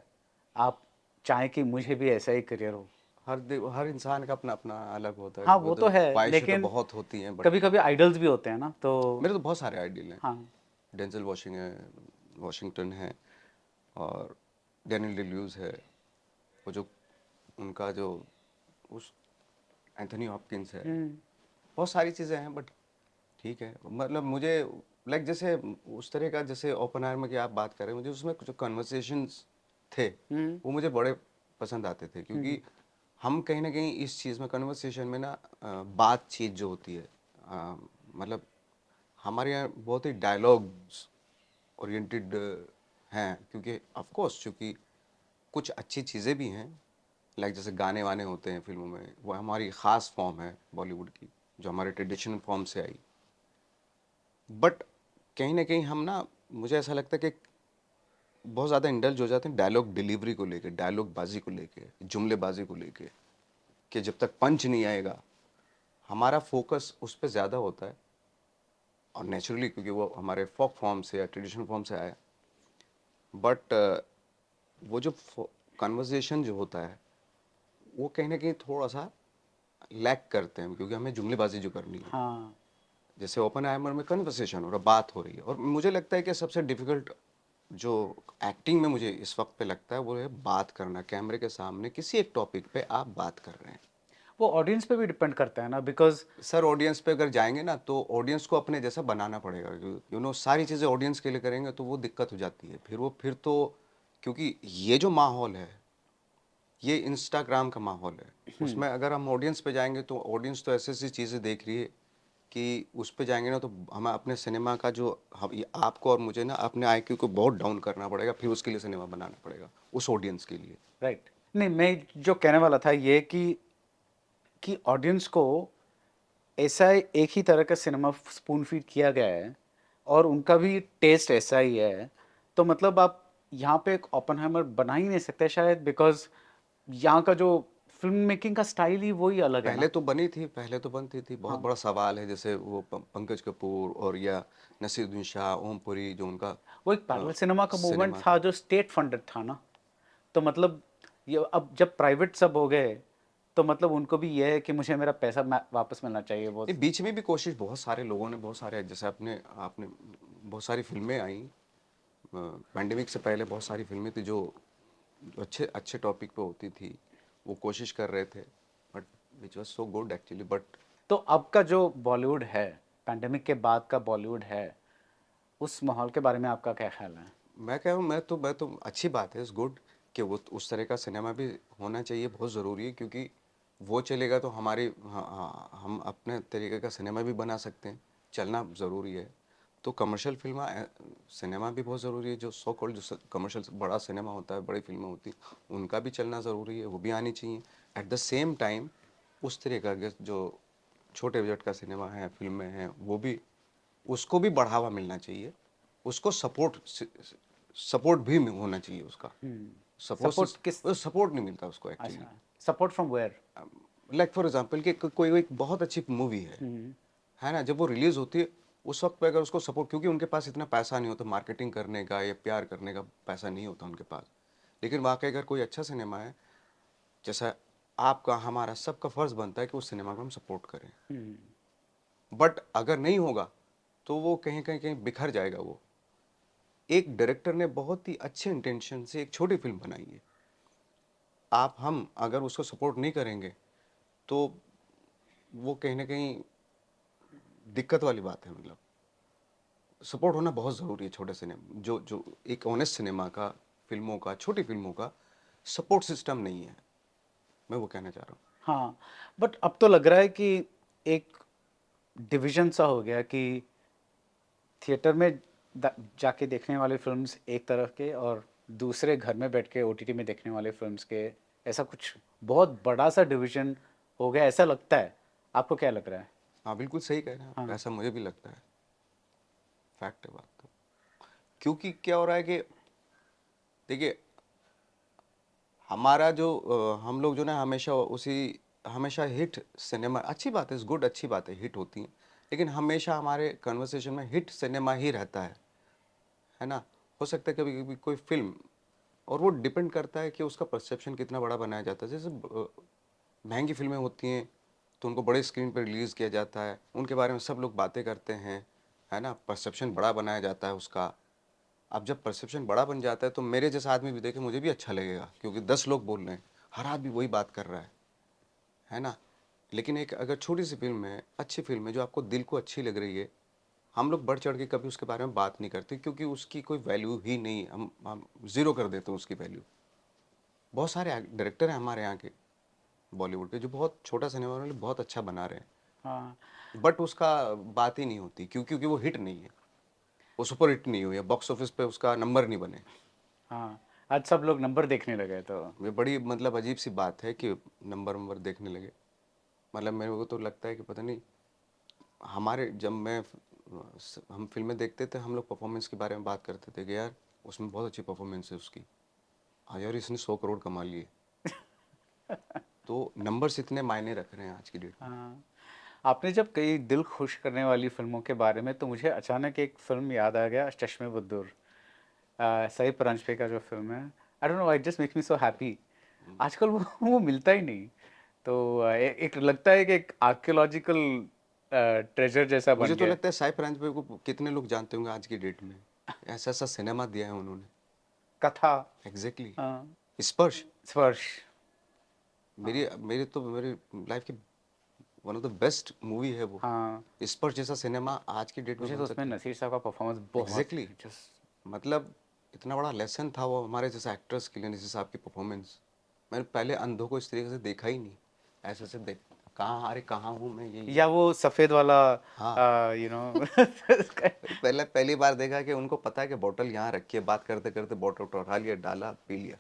आप चाहें कि मुझे भी ऐसा ही करियर हो। हर इंसान का अपना अपना अलग होता है, हाँ वो वो तो तो है ख्वाहिशें तो लेकिन बहुत होती हैं, बट कभी कभी आइडल्स भी होते हैं ना, तो मेरे तो बहुत सारे आइडियल हैं। हाँ डेंजल वॉशिंगटन है, और डैनियल डे लुइस है, वो जो उनका जो उस एंथनी हॉपकिंस है, बहुत सारी चीज़ें हैं। बट ठीक है, मतलब मुझे लाइक जैसे उस तरह का, जैसे ओपनहाइमर की आप बात कर रहे हैं, मुझे उसमें जो कन्वर्सेशंस थे वो मुझे बड़े पसंद आते थे, क्योंकि हम कहीं ना कहीं इस चीज़ में, कन्वर्सेशन में ना, बातचीत जो होती है, मतलब हमारे यहाँ बहुत ही डायलॉग्स ओरिएंटेड हैं, क्योंकि ऑफ कोर्स चूँकि कुछ अच्छी चीज़ें भी हैं, लाइक जैसे गाने वाने होते हैं फिल्मों में, वो हमारी ख़ास फॉर्म है बॉलीवुड की, जो हमारे ट्रेडिशनल फॉर्म से आई। बट कहीं ना कहीं हम ना, मुझे ऐसा लगता है कि बहुत ज़्यादा इंडल्ज हो जाते हैं डायलॉग डिलीवरी को लेके, डायलॉग बाजी को लेके, जुमलेबाजी को लेके, कि जब तक पंच नहीं आएगा, हमारा फोकस उस पर ज़्यादा होता है। और नेचुरली, क्योंकि वो हमारे फोक फॉर्म से या ट्रेडिशनल फॉर्म से आया। बट वो जो कन्वर्सेशन जो होता है, वो कहीं ना कहीं थोड़ा सा लैक करते हैं, क्योंकि हमें जुमलेबाजी जो करनी है। हाँ जैसे ओपनहाइमर में कन्वर्सेशन हो रहा, बात हो रही है, और मुझे लगता है कि सबसे डिफिकल्ट जो एक्टिंग में मुझे इस वक्त पे लगता है, वो है बात करना कैमरे के सामने, किसी एक टॉपिक पे आप बात कर रहे हैं। वो ऑडियंस पे भी डिपेंड करता है ना, बिकॉज सर, ऑडियंस पे अगर जाएंगे ना, तो ऑडियंस को अपने जैसा बनाना पड़ेगा। यू नो, सारी चीज़ें ऑडियंस के लिए करेंगे तो वो दिक्कत हो जाती है। फिर तो, क्योंकि ये जो माहौल है, ये इंस्टाग्राम का माहौल है, उसमें अगर हम ऑडियंस पे जाएंगे तो ऑडियंस तो ऐसी ऐसी चीज़ें देख रही है कि उस पे जाएंगे ना तो हमें अपने सिनेमा का जो आपको और मुझे ना अपने आईक्यू को बहुत डाउन करना पड़ेगा, फिर उसके लिए सिनेमा बनाना पड़ेगा उस ऑडियंस के लिए। राइट। नहीं, मैं जो कहने वाला था ये कि ऑडियंस को ऐसा एक ही तरह का सिनेमा स्पून फीड किया गया है और उनका भी टेस्ट ऐसा ही है, तो मतलब आप यहाँ पे एक ओपनहाइमर बना ही नहीं सकते शायद, बिकॉज यहाँ का जो फिल्म मेकिंग का स्टाइल ही वही अलग है ना। पहले तो बनती थी, बहुत हाँ, बड़ा सवाल है, जैसे वो पंकज कपूर और या नसीरुद्दीन शाह, ओम पुरी, जो उनका वो एक पैरेलल सिनेमा का मूवमेंट सिनेमा था था। जो स्टेट फंडेड था ना। तो मतलब ये अब जब प्राइवेट सब हो गए तो मतलब उनको भी ये है कि मुझे मेरा पैसा वापस मिलना चाहिए वो। ये बीच में भी कोशिश बहुत सारे लोगों ने, बहुत सारे, जैसे अपने आपने बहुत सारी फिल्में आई पैंडेमिक से पहले, बहुत सारी फिल्में थी जो अच्छे अच्छे टॉपिक पे होती थी, वो कोशिश कर रहे थे, but which was so good actually. But तो अब का जो बॉलीवुड है, पैंडेमिक के बाद का बॉलीवुड है, उस माहौल के बारे में आपका क्या ख्याल है? मैं कह रहा हूँ, मैं तो अच्छी बात है, इट्स गुड कि वो उस तरह का सिनेमा भी होना चाहिए, बहुत ज़रूरी है, क्योंकि वो चलेगा तो हमारी, हम अपने तरीके का सिनेमा भी बना सकते हैं, चलना ज़रूरी है। तो कमर्शियल फिल्म सिनेमा भी बहुत ज़रूरी है, जो सो कॉल्ड जो कमर्शियल बड़ा सिनेमा होता है, बड़ी फिल्में होती हैं, उनका भी चलना ज़रूरी है, वो भी आनी चाहिए। एट द सेम टाइम उस तरह का जो छोटे बजट का सिनेमा है, फिल्में हैं, वो भी, उसको भी बढ़ावा मिलना चाहिए, उसको सपोर्ट भी होना चाहिए उसका। सपोर्ट किस? सपोर्ट नहीं मिलता उसको एक्चुअली। अच्छा, support from where? Like for example कि कोई एक बहुत अच्छी मूवी है ना, जब वो रिलीज होती है उस वक्त पे अगर उसको सपोर्ट, क्योंकि उनके पास इतना पैसा नहीं होता मार्केटिंग करने का या प्यार करने का, पैसा नहीं होता उनके पास, लेकिन वाकई अगर कोई अच्छा सिनेमा है, जैसा आपका हमारा सबका फर्ज बनता है कि उस सिनेमा को हम सपोर्ट करें। बट अगर नहीं होगा तो वो कहीं कहीं कहीं बिखर जाएगा। वो एक डायरेक्टर ने बहुत ही अच्छे इंटेंशन से एक छोटी फिल्म बनाई है, हम अगर उसको सपोर्ट नहीं करेंगे तो वो कहीं ना कहीं दिक्कत वाली बात है। मतलब सपोर्ट होना बहुत ज़रूरी है छोटे सिनेमा, जो जो एक ऑनेस्ट सिनेमा का, फिल्मों का, छोटी फिल्मों का सपोर्ट सिस्टम नहीं है, मैं वो कहना चाह रहा हूँ। हाँ, बट अब तो लग रहा है कि एक डिवीजन सा हो गया कि थिएटर में जाके देखने वाले फिल्म्स एक तरफ के और दूसरे घर में बैठ के ओटीटी में देखने वाले फिल्म्स के, ऐसा कुछ बहुत बड़ा सा डिवीजन हो गया ऐसा लगता है। आपको क्या लग रहा है? हाँ बिल्कुल सही कह रहे हैं आप, हाँ। ऐसा मुझे भी लगता है, फैक्ट है बात तो। क्योंकि क्या हो रहा है कि देखिए, हमारा जो हम लोग जो ना हमेशा हिट सिनेमा, अच्छी बात है, इस गुड, अच्छी बात है, हिट होती हैं, लेकिन हमेशा हमारे कन्वर्सेशन में हिट सिनेमा ही रहता है ना। हो सकता है कभी कभी कोई फिल्म, और वो डिपेंड करता है कि उसका परसेप्शन कितना बड़ा बनाया जाता है। जैसे महंगी फिल्में होती हैं तो उनको बड़े स्क्रीन पर रिलीज़ किया जाता है, उनके बारे में सब लोग बातें करते हैं, है ना, परसेप्शन बड़ा बनाया जाता है उसका। अब जब परसेप्शन बड़ा बन जाता है तो मेरे जैसा आदमी भी देखे, मुझे भी अच्छा लगेगा, क्योंकि 10 लोग बोल रहे हैं, हर आदमी वही बात कर रहा है ना। लेकिन एक अगर छोटी सी फिल्म है, अच्छी फिल्म है, जो आपको दिल को अच्छी लग रही है, हम लोग बढ़ चढ़ के कभी उसके बारे में बात नहीं करते, क्योंकि उसकी कोई वैल्यू ही नहीं है, हम ज़ीरो कर देते हैं उसकी वैल्यू। बहुत सारे डायरेक्टर हैं हमारे यहाँ के, बॉलीवुड के, जो बहुत छोटा सिनेमा वाले बहुत अच्छा बना रहे हैं, हाँ। बट उसका बात ही नहीं होती, क्योंकि वो हिट नहीं है, वो सुपर हिट नहीं हुई, या बॉक्स ऑफिस पे उसका नंबर नहीं बने। हाँ, आज सब लोग नंबर देखने लगे तो। ये बड़ी मतलब अजीब सी बात है कि नंबर देखने लगे। मतलब मेरे को तो लगता है कि पता नहीं, हमारे जब हम फिल्में देखते थे, हम लोग परफॉर्मेंस के बारे में बात करते थे कि यार उसमें बहुत अच्छी परफॉर्मेंस है उसकी, हाँ यार इसने 100 करोड़ कमा लिए। तो नंबर्स इतने मायने रख रहे हैं आज की डेट में। हाँ, आपने जब कई दिल खुश करने वाली फिल्मों के बारे में, तो मुझे अचानक एक फिल्म याद आ गया, चश्मे बद्दूर, सही परांजपे का जो फिल्म है। I don't know, it just makes me so happy. आजकल वो मिलता ही नहीं। तो एक लगता है कि एक आर्कियोलॉजिकल ट्रेजर जैसा मुझे बन तो गया है। लगता है साई परांजपे को कितने लोग जानते होंगे आज की डेट में, ऐसा ऐसा सिनेमा दिया है उन्होंने। कथा। एग्जैक्टली हाँ, स्पर्श। स्पर्श। मेरी मेरी तो मेरी लाइफ की one of the best movie है वो। हाँ, स्पर्श जैसा सिनेमा आज की डेट में मुझे बन तो उसमें सके। नसीर साहब का परफॉर्मेंस बहुत एग्जैक्टली जस्ट। मतलब इतना बड़ा लेसन था वो हमारे जैसे एक्टर्स के लिए, नसीर साहब की परफॉर्मेंस। मैंने पहले अंधों को इस तरीके से देखा ही नहीं, ऐसे से देख कहाँ, अरे कहाँ हूँ मैं, ये या वो सफेद वाला हाँ। यू नो पहली बार देखा कि उनको पता है कि बोतल यहाँ रखी है, बात करते करते बोतल उठा लिया, डाला, पी लिया।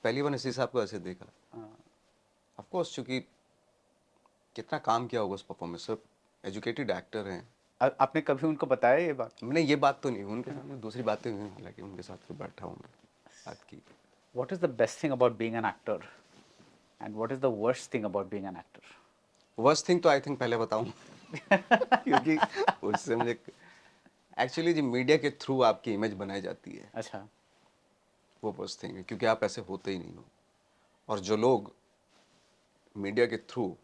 पहली बार नसीर साहब को ऐसे देखा। ऑफ कोर्स चूंकि कितना काम किया होगा उस परफॉर्मेंस, सब एजुकेटेड एक्टर हैं। आपने कभी उनको बताया ये बात? मैंने ये बात तो नहीं उनके सामने, दूसरी बातें हुई, हालांकि उनके साथ फिर बैठा हूँ मैं, बात की। What is the best thing about being an actor? And what is the worst thing about being an actor? Worst thing तो आई थिंक पहले बताऊं क्योंकि उससे मुझे एक्चुअली जो मीडिया के थ्रू आपकी इमेज बनाई जाती है, अच्छा, वो वर्स्ट थिंग है, क्योंकि आप ऐसे होते ही नहीं हो। और जो लोग मीडिया के थ्रू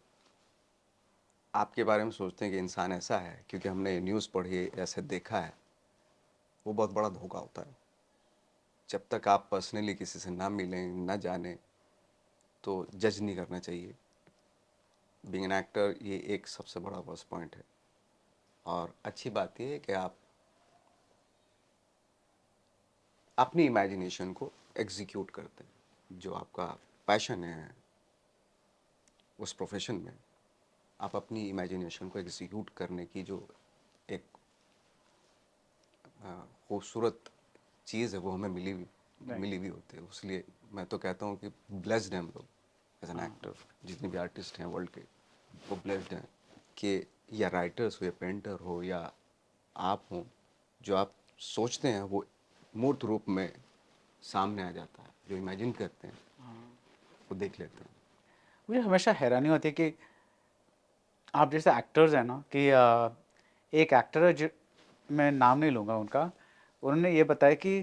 आपके बारे में सोचते हैं कि इंसान ऐसा है क्योंकि हमने ये न्यूज़ पढ़ी है, ऐसे देखा है, वो बहुत बड़ा धोखा होता है। जब तक आप पर्सनली किसी से ना मिलें, ना जाने, तो जज नहीं करना चाहिए। बीइंग एन एक्टर ये एक सबसे बड़ा वर्स्ट पॉइंट है। और अच्छी बात ये है कि आप अपनी इमेजिनेशन को एग्जीक्यूट करते हैं। जो आपका पैशन है उस प्रोफेशन में, आप अपनी इमेजिनेशन को एग्जीक्यूट करने की जो एक खूबसूरत चीज़ है, वो हमें मिली हुई होती है। इसलिए मैं तो कहता हूँ कि ब्लेस्ड हैं हम लोग एज एन एक्टर। जितने भी आर्टिस्ट हैं वर्ल्ड के, वो ब्लेस्ड हैं कि या राइटर्स हो, या पेंटर हो, या आप हो, जो आप सोचते हैं वो मूर्त रूप में सामने आ जाता है। जो इमेजिन करते हैं वो देख लेते हैं। मुझे हमेशा हैरानी होती है कि आप जैसे एक्टर्स हैं ना, कि एक एक्टर है, मैं नाम नहीं लूँगा उनका, उन्होंने ये बताया कि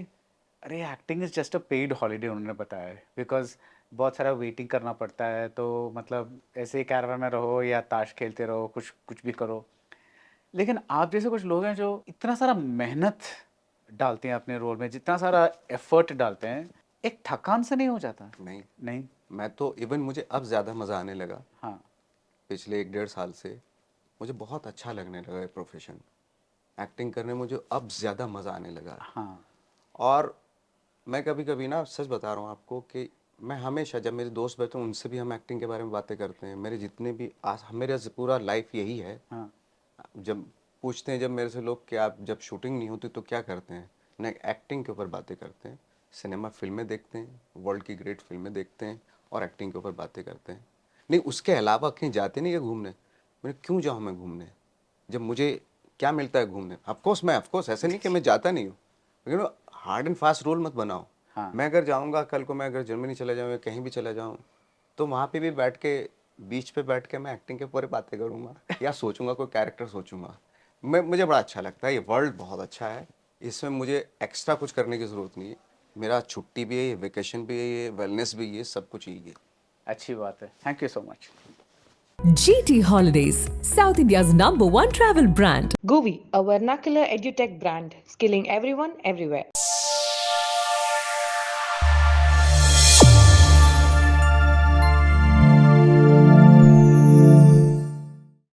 अरे acting is just a paid holiday, उन्होंने बताया है, बिकॉज बहुत सारा वेटिंग करना पड़ता है, तो मतलब ऐसे ही कैरवा में रहो या ताश खेलते रहो, कुछ भी करो। लेकिन आप जैसे कुछ लोग हैं जो इतना सारा मेहनत डालते हैं अपने रोल में, जितना सारा एफर्ट डालते हैं, एक थकान से नहीं हो जाता? नहीं, नहीं। मैं तो इवन मुझे अब ज़्यादा मज़ा आने लगा। हाँ, पिछले 1-1.5 साल से मुझे बहुत अच्छा लगने लगा ये प्रोफेशन। एक्टिंग करने में मुझे अब ज़्यादा मज़ा आने लगा। हाँ, और मैं कभी कभी ना, सच बता रहा हूँ आपको, कि मैं हमेशा जब मेरे दोस्त बैठे हैं उनसे भी हम एक्टिंग के बारे में बातें करते हैं। मेरे जितने भी मेरा पूरा लाइफ यही है। हाँ, जब पूछते हैं जब मेरे से लोग कि आप जब शूटिंग नहीं होती तो क्या करते हैं, ना एक्टिंग के ऊपर बातें करते हैं, सिनेमा फिल्में देखते हैं, वर्ल्ड की ग्रेट फिल्में देखते हैं, और एक्टिंग के ऊपर बातें करते हैं। नहीं, उसके अलावा कहीं जाते नहीं है घूमने। मैंने क्यों जाऊँ मैं घूमने, जब मुझे क्या मिलता है घूमने। ऑफकोर्स ऐसे नहीं कि मैं जाता नहीं हूँ, लेकिन हार्ड एंड फास्ट रूल मत बनाओ। हाँ। मैं अगर जाऊँगा कल को, मैं अगर जर्मनी चला जाऊँ या कहीं भी चला जाऊँ, तो वहाँ पे भी बैठ के, बीच पे बैठ के मैं एक्टिंग के ऊपर बातें करूँगा या सोचूंगा, कोई कैरेक्टर सोचूंगा। मुझे बड़ा अच्छा लगता है। ये वर्ल्ड बहुत अच्छा है, इसमें मुझे एक्स्ट्रा कुछ करने की ज़रूरत नहीं है। मेरा छुट्टी भी है, ये वेकेशन भी है, ये वेलनेस भी है, ये सब कुछ ही है। अच्छी बात है। Thank you so much. GT Holidays, South India's #1 travel brand. Govi, a vernacular edutech brand, skilling everyone everywhere.